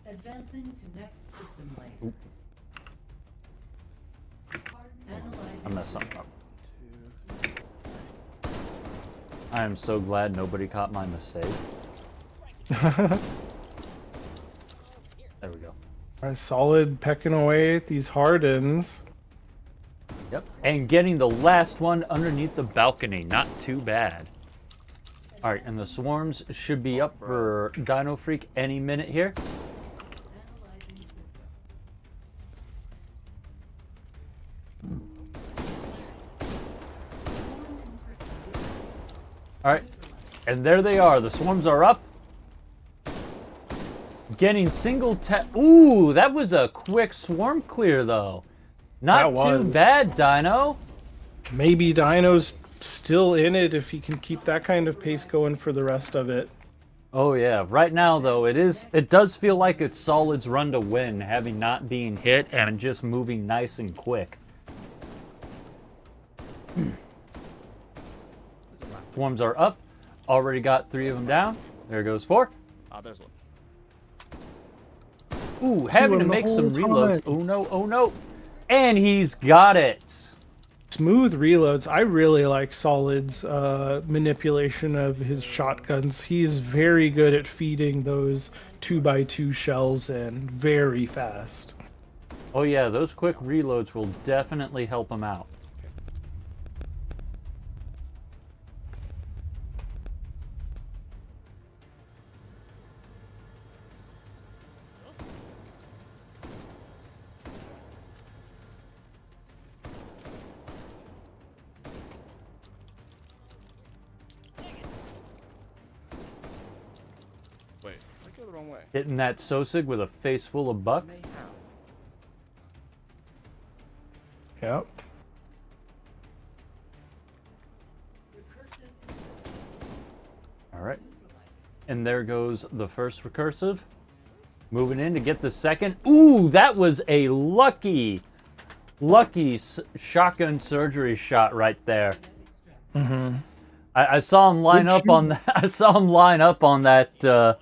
Advancing to next system lane. Analyzing.
I messed something up.
2.
I am so glad nobody caught my mistake. There we go.
Solid pecking away at these hardens.
Yep. And getting the last one underneath the balcony. Not too bad. All right, and the swarms should be up for DinoFreak any minute here.
Analyzing system.
All right, and there they are. The swarms are up. Getting single Ooh, that was a quick swarm clear, though. Not
That
too
was.
bad, Dino.
Maybe Dino's still in it if he can keep that kind of pace going for the rest of it.
Oh yeah, right now though it does feel like it's Solid's run to win, having not being hit and just moving nice and quick. Swarms are up. Already got 3 of them down. There goes 4.
Ah, there's one.
Ooh, having to
the
make some
whole
reloads.
time.
Oh no, oh no. And he's got it.
Smooth reloads. I really like Solid's manipulation of his shotguns. He's very good at feeding those 2x2 shells in very fast.
Oh yeah, those quick reloads will definitely help him out.
Wait, I go the wrong way.
Hitting that Sosig with a face full of buck.
Yep.
All right. And there goes the first recursive. Moving in to get the second. Ooh, that was a lucky shotgun surgery shot right there.
Mm-hmm.
I saw him line up on that. I saw him line up on that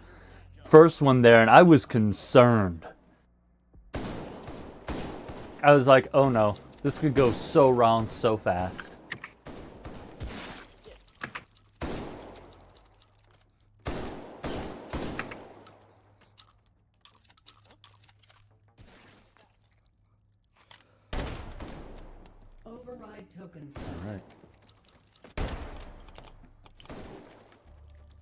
first one there, and I was concerned. I was like, "Oh no, this could go so wrong so fast."
Override token found.
All right.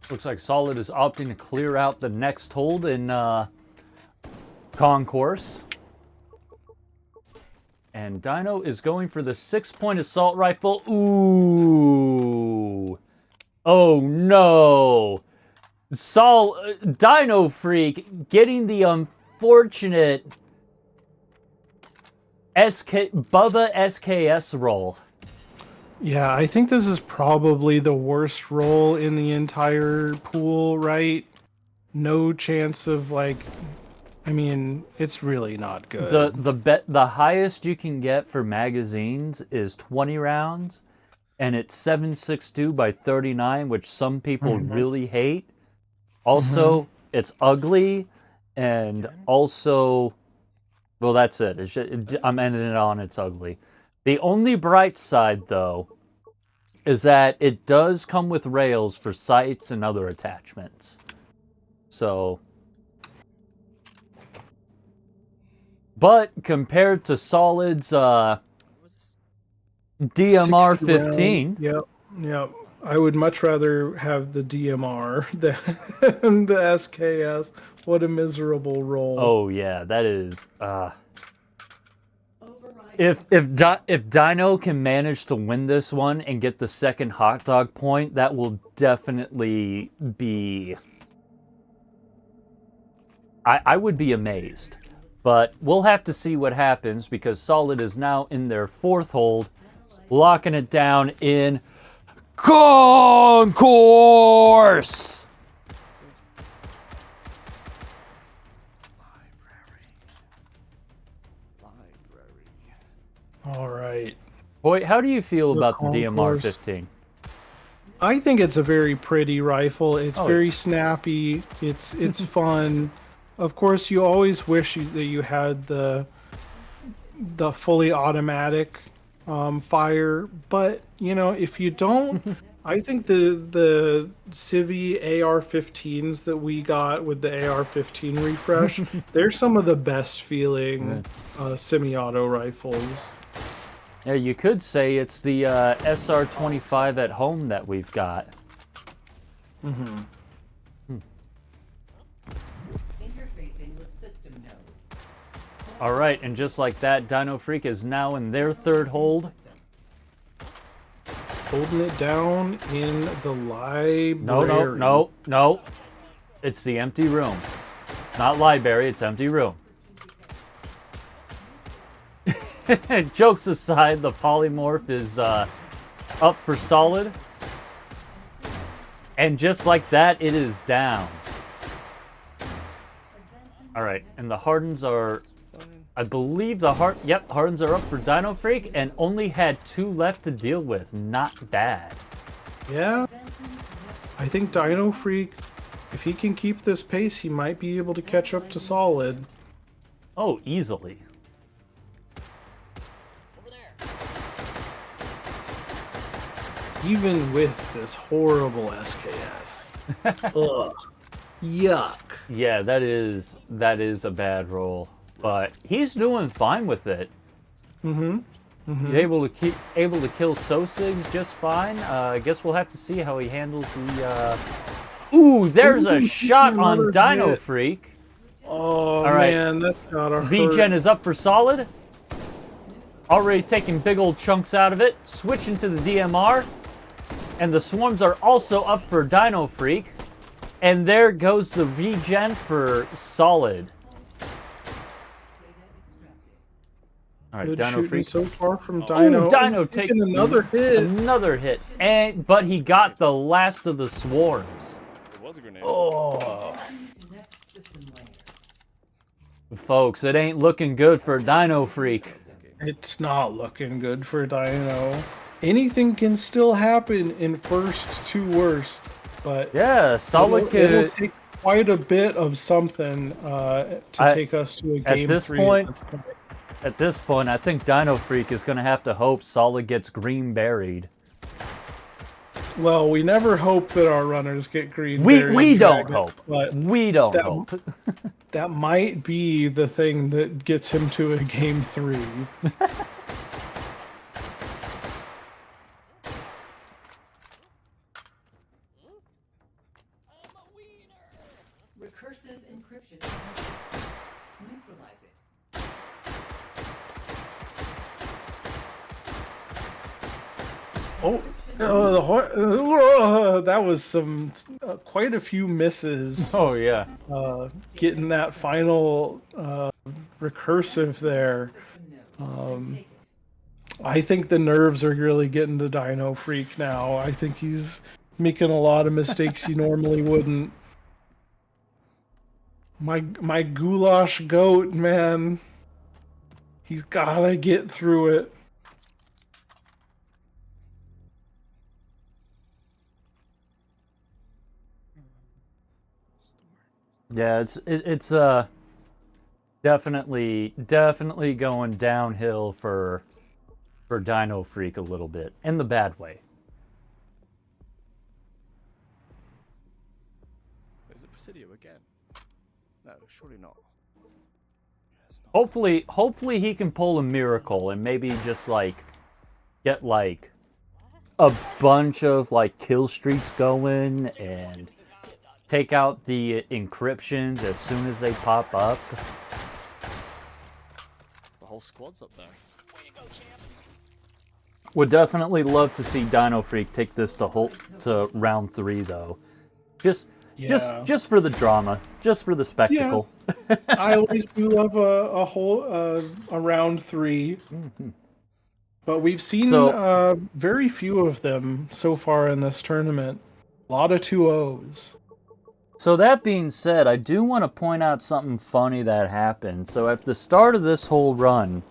Looks like Solid is opting to clear out the next hold in Concourse. And Dino is going for the 6-point assault rifle. Ooh. Oh no. Dino Freak getting the unfortunate Bubba SKS roll.
Yeah, I think this is probably the worst roll in the entire pool, right? No chance of like, I mean, it's really not good.
The highest you can get for magazines is 20 rounds, and it's 7.62 by 39, which some people really hate. Also, it's ugly, and also, well, that's it. I'm ending it on it's ugly. The only bright side, though, is that it does come with rails for sights and other attachments. So, but compared to Solid's DMR
60 round.
15,
Yep. I would much rather have the DMR than the SKS. What a miserable roll.
oh yeah, that is.
Override
If Dino can manage to win this one and get the second hot dog point, that will definitely be. I would be amazed, but we'll have to see what happens because Solid is now in their 4th hold, locking it down in Concourse.
All right.
Boy, how do you feel
The
about the DMR
Concourse.
15?
I think it's a very pretty rifle. It's
Oh,
very snappy. It's fun. Of course, you always wish that you had the fully automatic fire, but you know, if you don't, I think the Civi AR-15s that we got with the AR-15 refresh, they're some of the best feeling semi-auto rifles.
Yeah, you could say it's the SR-25 at home that we've got.
Interfacing with system node.
All right, and just like that, DinoFreak is now in their third hold.
Holding it down in the library.
No. It's the empty room. Not library, it's empty room. Jokes aside, the polymorph is up for solid. And just like that, it is down. All right, and the Hardens are, I believe Hardens are up for DinoFreak and only had 2 left to deal with. Not bad.
Yeah. I think DinoFreak, if he can keep this pace, he might be able to catch up to Solid.
Oh, easily.
Even with this horrible SKS. Ugh. Yuck.
Yeah, that is a bad roll, but he's doing fine with it. He's able to kill Sosigs just fine. I guess we'll have to see how he handles the. Ooh, there's a shot on DinoFreak.
Oh
right.
man, that's gotta hurt.
VGen is up for solid. Already taking big old chunks out of it. Switching to the DMR. And the swarms are also up for DinoFreak. And there goes the regen for solid. All right,
Good
Dino
shooting
Freak.
so far from Dino.
Ooh, Dino taking
another hit.
Another hit. But he got the last of the swarms.
It was a grenade.
Oh,
To next system layer.
Folks, it ain't looking good for Dino Freak.
it's not looking good for Dino. Anything can still happen in first to worst, but
Yeah, solid
it'll
kid.
take quite a bit of something to take us to a game
this
3.
point- At this point, I think Dino Freak is going to have to hope Solid gets green buried.
Well, we never hope that our runners get green.
We
buried
don't
dragon,
hope.
but
We don't
that-
hope.
that might be the thing that gets him to a game 3.
Recursive encryption. Neutralize it.
That was some quite a few misses.
Oh, yeah.
Getting that final recursive there.
Take it.
I think the nerves are really getting to Dino Freak now. I think he's making a lot of mistakes he normally wouldn't. My goulash goat, man. He's gotta get through it.
Yeah, it's definitely going downhill for Dino Freak a little bit, in the bad way.
Is it Presidio again? No, surely not. Yes, not.
Hopefully he can pull a miracle and maybe just get a bunch of kill streaks going and take out the encryptions as soon as they pop up.
The whole squad's up there.
Would definitely love to see Dino Freak take this to round 3 though. Just for the drama, just for the spectacle.
I always do love a round 3. But we've seen very few of them so far in this tournament. A lot of 2-0s.
So that being said, I do want to point out something funny that happened. So at the start of this whole run,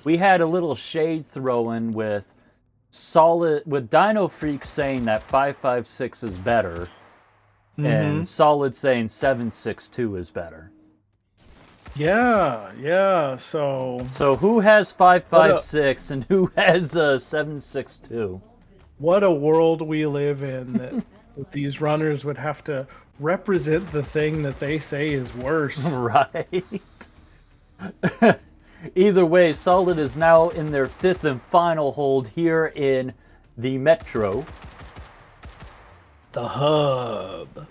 we had a little shade throw-in with Dino Freak saying that 5.56 is better, and Solid saying 7.62 is better.
Yeah. So
who has 5.56 and who has 7.62?
What a world we live in that these runners would have to represent the thing that they say is worse.
Right. Either way, Solid is now in their 5th and final hold here in the Metro.
The hub.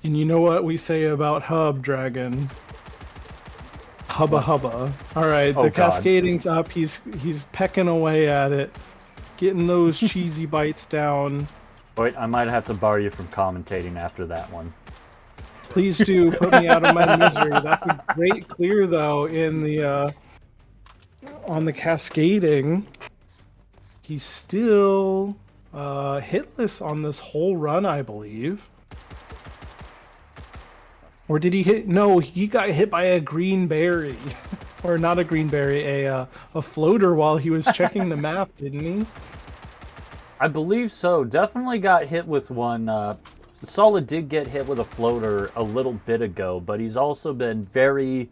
And you know what we say about hub, Dragon? Hubba hubba. All right,
Oh,
the
God.
cascading's up. He's pecking away at it, getting those cheesy bites down.
Wait, I might have to bar you from commentating after that one.
Please do put me out of my misery. That's a great clear though in the on the cascading. He's still hitless on this whole run, I believe. Or did he hit? No, he got hit by a green berry. Or not a green berry, a floater while he was checking the map, didn't he?
I believe so. Definitely got hit with one. Solid did get hit with a floater a little bit ago, but he's also been very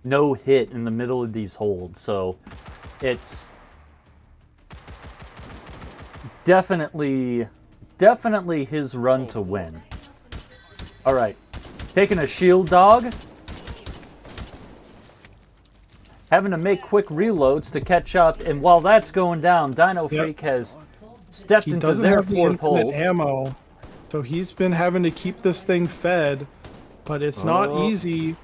no hit in the middle of these holds. So it's definitely his run to win. All right. Taking a shield dog. Having to make quick reloads to catch up. And while that's going down, DinoFreak has stepped
He
into
doesn't
their
have the
4th
infinite
hold.
ammo, so he's been having to keep this thing fed, but it's not easy.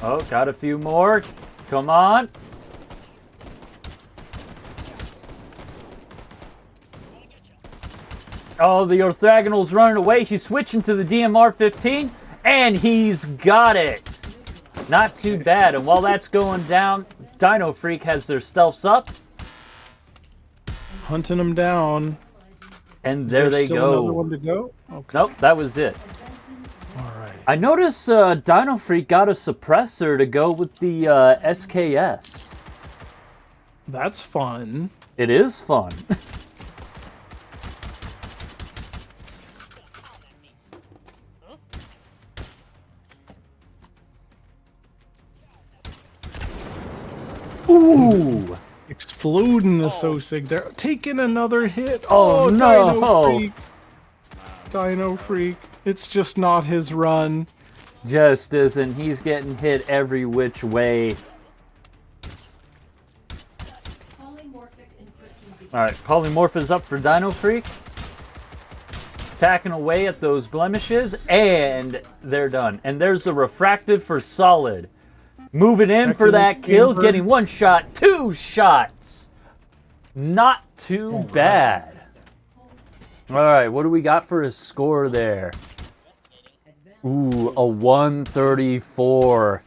Oh, got a few more. Come on. Oh, the orthogonal's running away. He's switching to the DMR-15, and he's got it. Not too bad. And while that's going down, DinoFreak has their stealths up,
Hunting him down.
and
Is
there they
still another
go.
one to go? Okay.
Nope, that was it.
All right.
I noticed DinoFreak got a suppressor to go with the SKS.
That's fun.
It is fun. Ooh!
Exploding the Sosig there. Taking another hit.
Oh, no.
Dino Freak. Dino Freak. It's just not his run.
Just isn't. He's getting hit every which way.
Polymorphic encryption.
Alright, Polymorph is up for DinoFreak. Attacking away at those blemishes, and they're done. And there's the refractive for Solid. Moving in for that kill, getting 1 shot, 2 shots. Not too bad. Alright, what do we got for a score there? Ooh, a 134.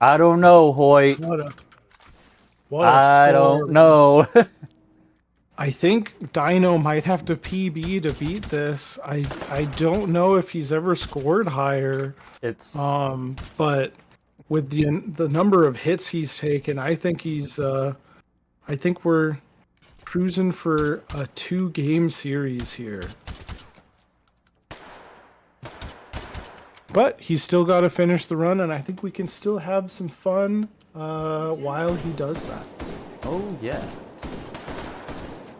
I don't know, Hoyt.
What a
I
score.
don't know.
I think Dino might have to PB to beat this. I don't know if he's ever scored higher.
It's
But with the number of hits he's taken, I think we're cruising for a 2-game series here. But he's still got to finish the run, and I think we can still have some fun while he does that.
oh yeah.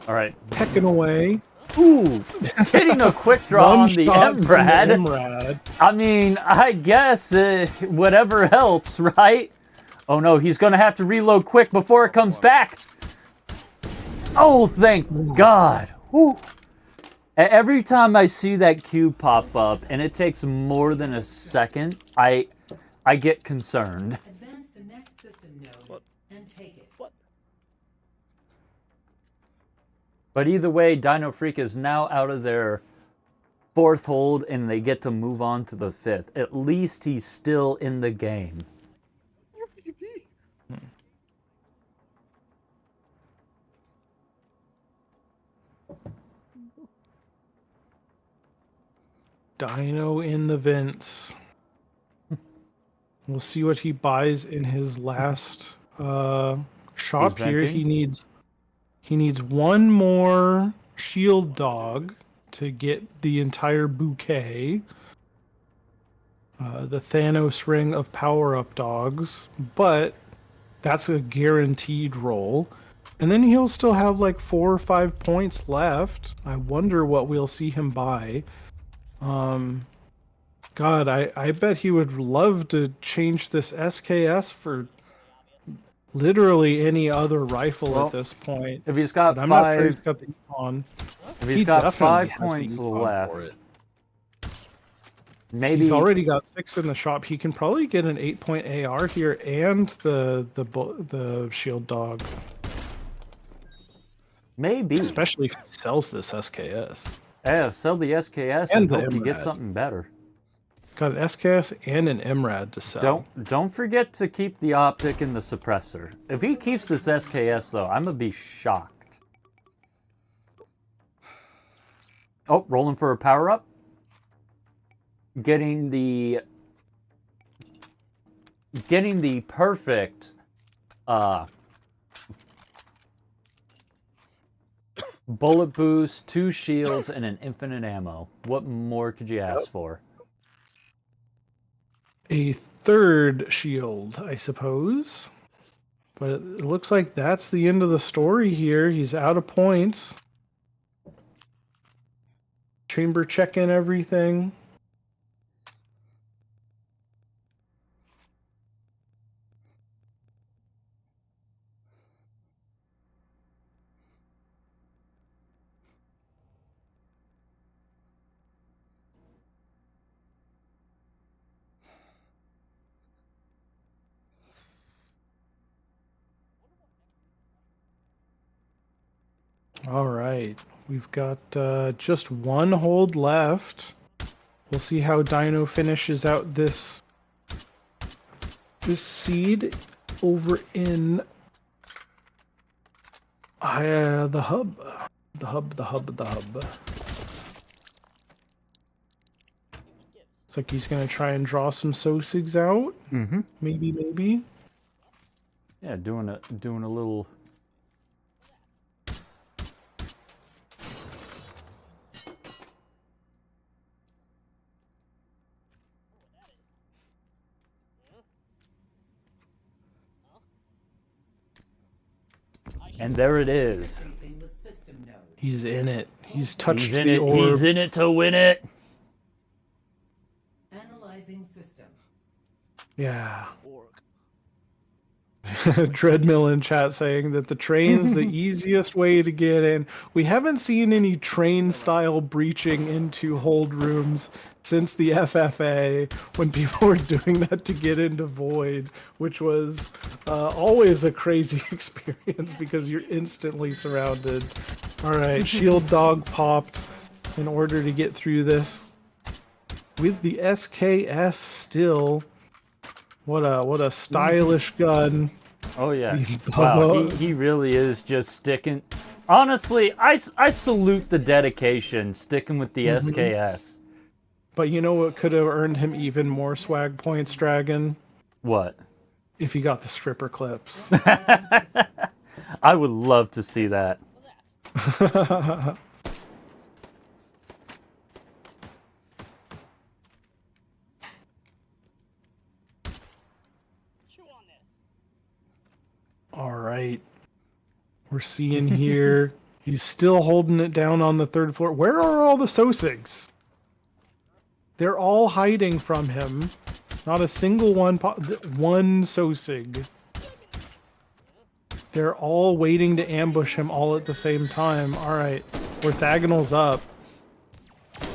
All right.
Pecking away.
Ooh, getting a quick draw on the
One-shot from
MRAD.
MRAD.
I mean, I guess whatever helps, right? Oh no, he's gonna have to reload quick before it comes back. Oh, thank God. Whew. Every time I see that cube pop up and it takes more than a second, I get concerned.
Advance to next system node and take it.
But either way, DinoFreak is now out of their 4th hold and they get to move on to the 5th. At least he's still in the game.
Dino in the vents. We'll see what he buys in his last shop
Who's
here.
venting?
He needs one more shield dog to get the entire bouquet. The Thanos ring of power-up dogs, but that's a guaranteed roll. And then he'll still have like 4 or 5 points left. I wonder what we'll see him buy. God, I bet he would love to change this SKS for literally any other rifle
Well,
at this point.
If he's got
But I'm not sure he's
5,
got the Econ.
if he's
He
got
definitely
5
has the
points
Econ
left,
for it.
maybe
He's already got 6 in the shop. He can probably get an 8-point AR here and the shield dog,
maybe.
especially if he sells this SKS.
Yeah, sell the SKS
And
and
the
hope you get
MRAD.
something better.
Got an SKS and an MRAD to sell.
Don't forget to keep the optic and the suppressor. If he keeps this SKS though, I'm gonna be shocked. Oh, rolling for a power up. Getting the perfect bullet boost, 2 shields, and an infinite ammo. What more could you ask for?
A 3rd shield, I suppose. But it looks like that's the end of the story here. He's out of points. Chamber check-in everything. All right, we've got just 1 hold left. We'll see how Dino finishes out this seed over in the hub. The hub. Looks like he's gonna try and draw some Sosigs out.
Mm-hmm.
Maybe.
Yeah, doing a little. And there it is.
Interfacing with system node.
He's in it. He's touched
He's in
the
it.
orb.
He's in it to win it.
Analyzing system.
Yeah. Treadmill in chat saying that the train's the easiest way to get in. We haven't seen any train style breaching into hold rooms since the FFA when people were doing that to get into Void, which was always a crazy experience because you're instantly surrounded. All right, shield dog popped in order to get through this with the SKS still. What a stylish gun.
Oh yeah. Wow, he really is just sticking. Honestly, I salute the dedication sticking with the SKS.
But you know what could have earned him even more swag points, Dragon?
What?
If he got the stripper clips.
I would love to see that.
All right. We're seeing here. He's still holding it down on the 3rd floor. Where are all the Sosigs? They're all hiding from him. Not a single one. One Sosig. They're all waiting to ambush him all at the same time. All right. Orthogonal's up.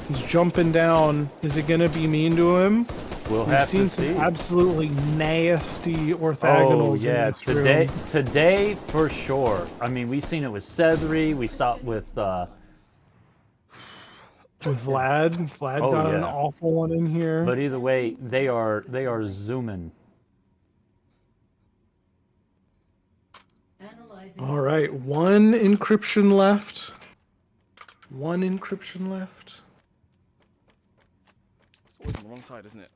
He's jumping down. Is it going to be mean to him?
We'll
We've
have
seen
to
some
see.
absolutely nasty
Oh
orthogonals
yeah,
in this room.
today for sure. I mean, we seen it with Cedri. We saw it with.
With Vlad. Vlad
Oh,
got an
yeah.
awful one in here.
But either way, they are zooming.
Analyzing.
All right, 1 encryption left. 1 encryption left.
It's always on the wrong side, isn't it?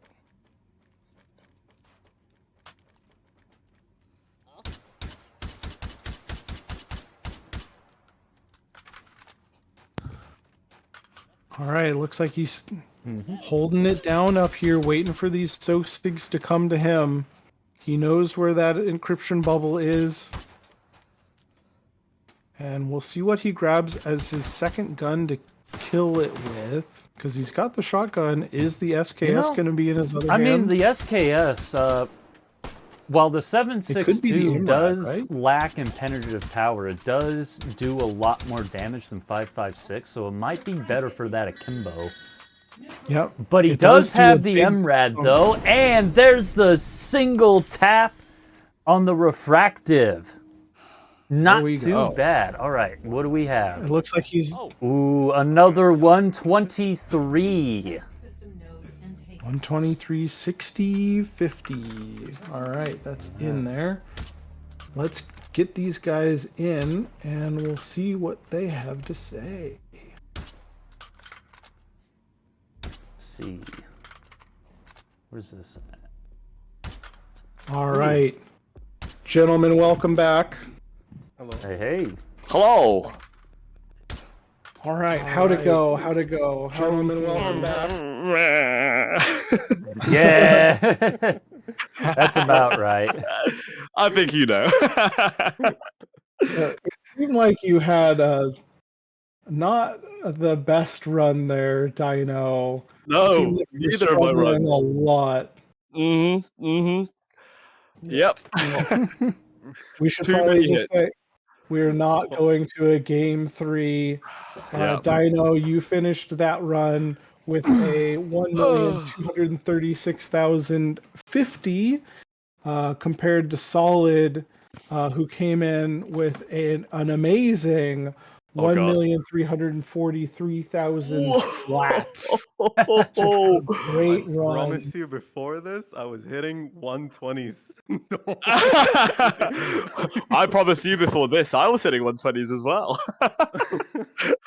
All right, looks like he's holding it down up here, waiting for these Sosigs to come to him. He knows where that encryption bubble is. And we'll see what he grabs as his second gun to kill it with. Because he's got the shotgun. Is the SKS going to be in his other hand?
I mean, the SKS, while the
It could be the
7.62
IMRAD,
does
right?
lack in penetrative power, it does do a lot more damage than 5.56, so it might be better for that akimbo.
Yep.
But he
It
does
do a
have the
big
MRAD,
chunk.
though, and there's the single tap on the refractive. Not
we
too
go.
bad. All right, what do we have?
It looks like he's
Ooh, another 123.
System node and take
123, 60, 50. All right, that's in there. Let's get these guys in, and we'll see what they have to say.
Let's see. Where's this at?
All right, gentlemen, welcome back.
Hello.
Hey, hey.
Hello.
All right, how'd it go? How'd it go? Gentlemen, welcome back.
Yeah. That's about right.
I think you know.
It seemed like you had not the best run there, Dino.
No,
Seemed like you were
neither of my
struggling
runs.
a lot.
Mm-hmm. Mm-hmm. Yep.
We should
Too
probably
many
just
hits.
say we're not going to a game 3.
Yeah.
Dino, you finished that run with a 1,236,050 compared to Solid, who came in with an
Oh,
amazing
God.
1,343,000 flat.
Oh,
Great
I
run.
promise you, before this, I was hitting 120s.
I promise you before this, I was hitting 120s as well. And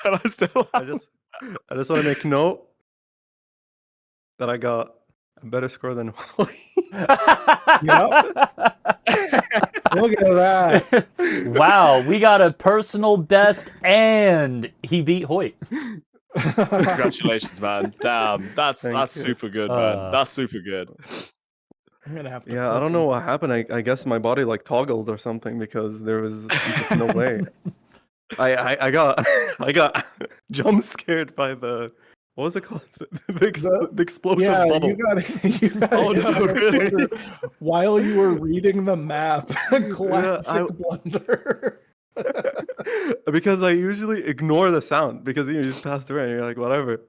I still
I just want to make note that I got a better score than Hoyt.
Look at that.
Wow, we got a personal best, and he beat Hoyt.
Congratulations, man. Damn, that's
Thank you.
super good, man. That's super good.
I'm gonna have to
Yeah, I don't know what happened. I guess my body like toggled or something because there was just no way. I got I got jump scared by the what was it called? The explosive
Yeah,
bubble.
you got
Oh, no, really?
While you were reading the map. Classic blunder.
Because I usually ignore the sound because you just passed around and you're like, whatever.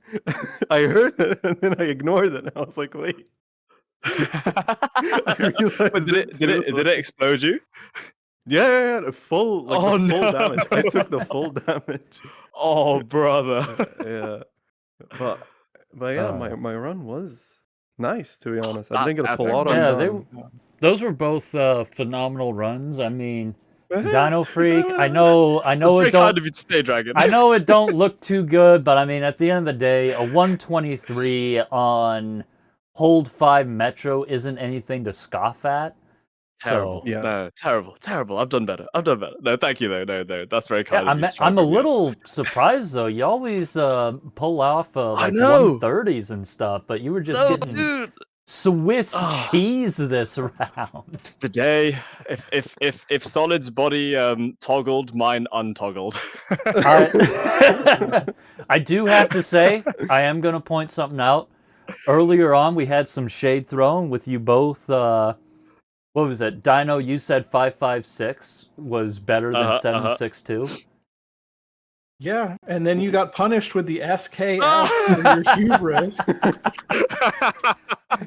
I heard it and then I ignored it and I was like, wait. I realized
But did it explode you?
Yeah, full like
Oh,
the full
no.
damage. I took the full damage.
Oh, brother.
Yeah. But yeah, my run was nice to be honest. I didn't get a full
epic.
auto.
Yeah, those were both phenomenal runs. I mean, Dino Freak. I know
It's
it
very
don't.
kind of you to stay, Dragon.
I know it don't look too good, but I mean, at the end of the day, a 123 on Hold 5 Metro isn't anything to scoff at.
Terrible.
So,
Yeah.
No, terrible. I've done better. No, thank you though. No. That's very kind
yeah,
of you. to try
I'm
and
a
bring me up.
little surprised though. You always pull off like
know.
130s and stuff, but you were just
No,
getting
dude.
Swiss
Ah.
cheese this round.
Just today, if Solid's body toggled, mine untoggled.
I do have to say, I am going to point something out. Earlier on, we had some shade thrown with you both. What was it? Dino, you said 5.56 was better than 7.62.
Yeah, and then you got punished with the SKS for your hubris.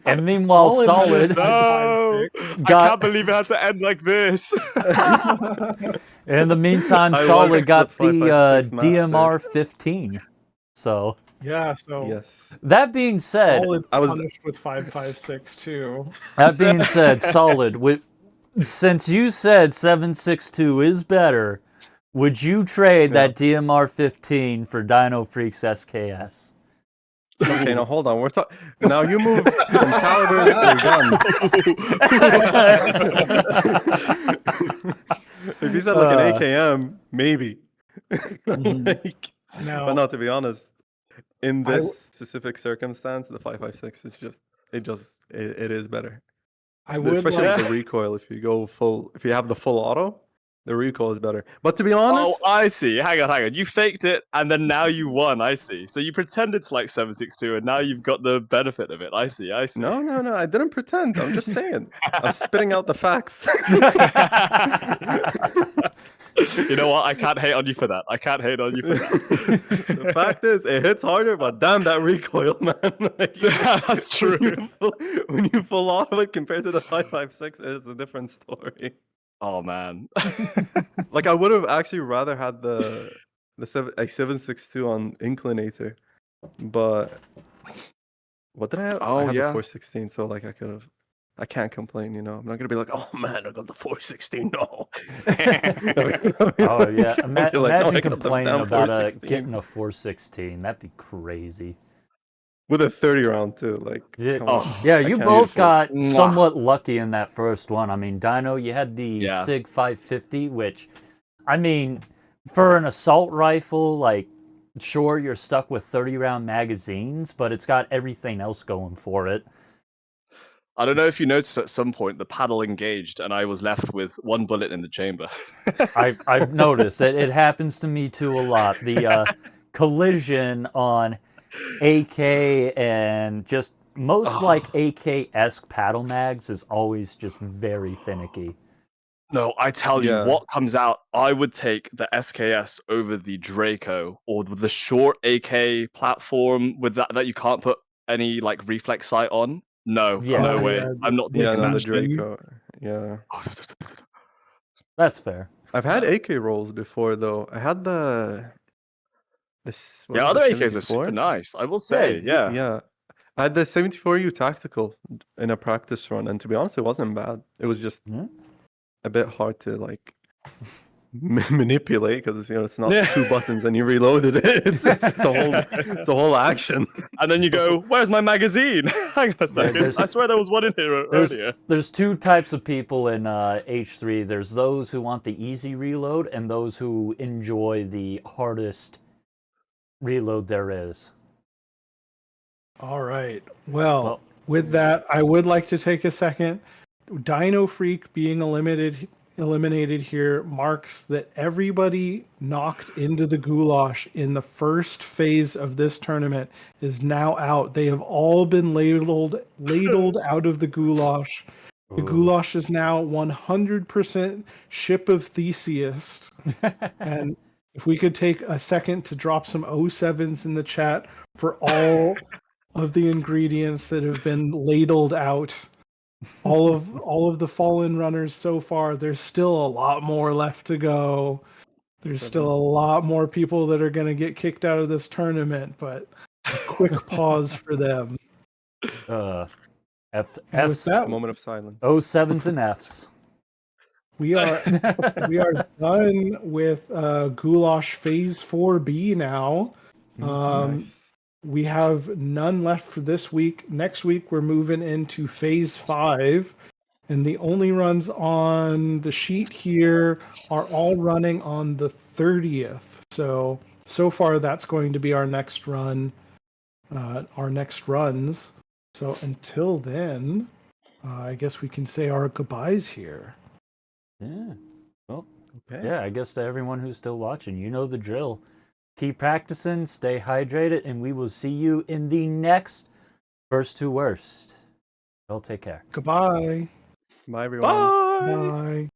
And meanwhile, Solid
No, I
got.
can't believe it had to end like this.
In the meantime,
I
Solid
wasn't
got
the
the
5.56 master.
DMR 15. So
Yeah, so
Yes.
that being said,
Solid
I was-
punished with 5.56 too.
that being said, Solid, since you said 7.62 is better, would you trade that DMR 15 for Dino Freak's SKS?
Okay, now hold on. We're talking. Now you move from calibers to guns. If you said like an AKM, maybe. Like,
Now,
but not to be honest, in this specific circumstance, the 5.56 is it is better.
I would
Especially
like,
with the recoil. If you go full, if you have the full auto, The recoil is better. But to be
Oh,
honest,
I see. Hang on. You faked it, and then now you won. I see. So you pretended to like 762, and now you've got the benefit of it. I see.
no, I didn't pretend. I'm just saying. I'm spitting out the facts.
You know what? I can't hate on you for that.
The fact is, it hits harder, but damn that recoil, man. Like,
Yeah, that's true.
When you pull off of it compared to the 556, it's a different story.
Oh man.
Like I would have actually rather had the 762 on inclinator, but what did I have?
Oh,
I had
yeah.
the 416, so like I can't complain, you know. I'm not gonna be like, oh man, I got the 416. No.
Oh yeah,
I'll be like, "No,
imagine
I got the
complaining
damn
about
416."
getting a 416. That'd be crazy.
With a 30 round too. Like,
Yeah,
come on.
yeah,
I
you
can't-
both
Beautiful.
got
Mwah.
somewhat lucky in that first one. I mean, Dino, you had the
Yeah.
SIG 550, which, I mean, for an assault rifle, like, sure, you're stuck with 30-round magazines, but it's got everything else going for it.
I don't know if you noticed at some point the paddle engaged, and I was left with one bullet in the chamber.
I've noticed it. It happens to me too a lot. The collision on AK and just most like AK-esque paddle mags is always just very finicky.
No, I tell you,
Yeah.
what comes out, I would take the SKS over the Draco or the short AK platform with that you can't put any like reflex sight on. No,
Yeah.
no
Oh,
way.
yeah,
I'm not
Yeah,
taking
no, the
that.
Draco. Yeah.
That's fair.
I've had AK rolls before though. I had this
Yeah, other AKs are super nice. I will say, yeah.
Yeah. I had the 74U tactical in a practice run, and to be honest, it wasn't bad. It was just
Hmm?
a bit hard to like manipulate because it's not
Yeah.
2 buttons and you reloaded it. It's a whole action.
And then you go, "Where's my magazine?" Hang on a second.
there's-
I swear there was one in here earlier.
There's two types of people in H3. There's those who want the easy reload and those who enjoy the hardest reload there is.
All right. Well,
Well-
with that, I would like to take a second. Dino Freak being eliminated here marks that everybody knocked into the Goulash in the first phase of this tournament is now out. They have all been ladled out of the Goulash. The Goulash is now 100% ship of Theseus. And if we could take a second to drop some 07s in the chat for all of the ingredients that have been ladled out. All of the fallen runners so far, there's still a lot more left to go. There's still a lot more people that are going to get kicked out of this tournament, but a quick pause for them.
F
And with
Fs,
that,
A moment of silence.
07s and Fs.
we are done with Goulash Phase 4B now.
Nice.
We have none left for this week. Next week, we're moving into Phase 5. And the only runs on the sheet here are all running on the 30th. So far, that's going to be our next run, our next runs. So until then, I guess we can say our goodbyes here.
Yeah. Well,
Okay.
yeah, I guess to everyone who's still watching, you know the drill. Keep practicing, stay hydrated, and we will see you in the next First to Worst. Well, take care.
Goodbye.
Bye everyone.
Bye.
Bye.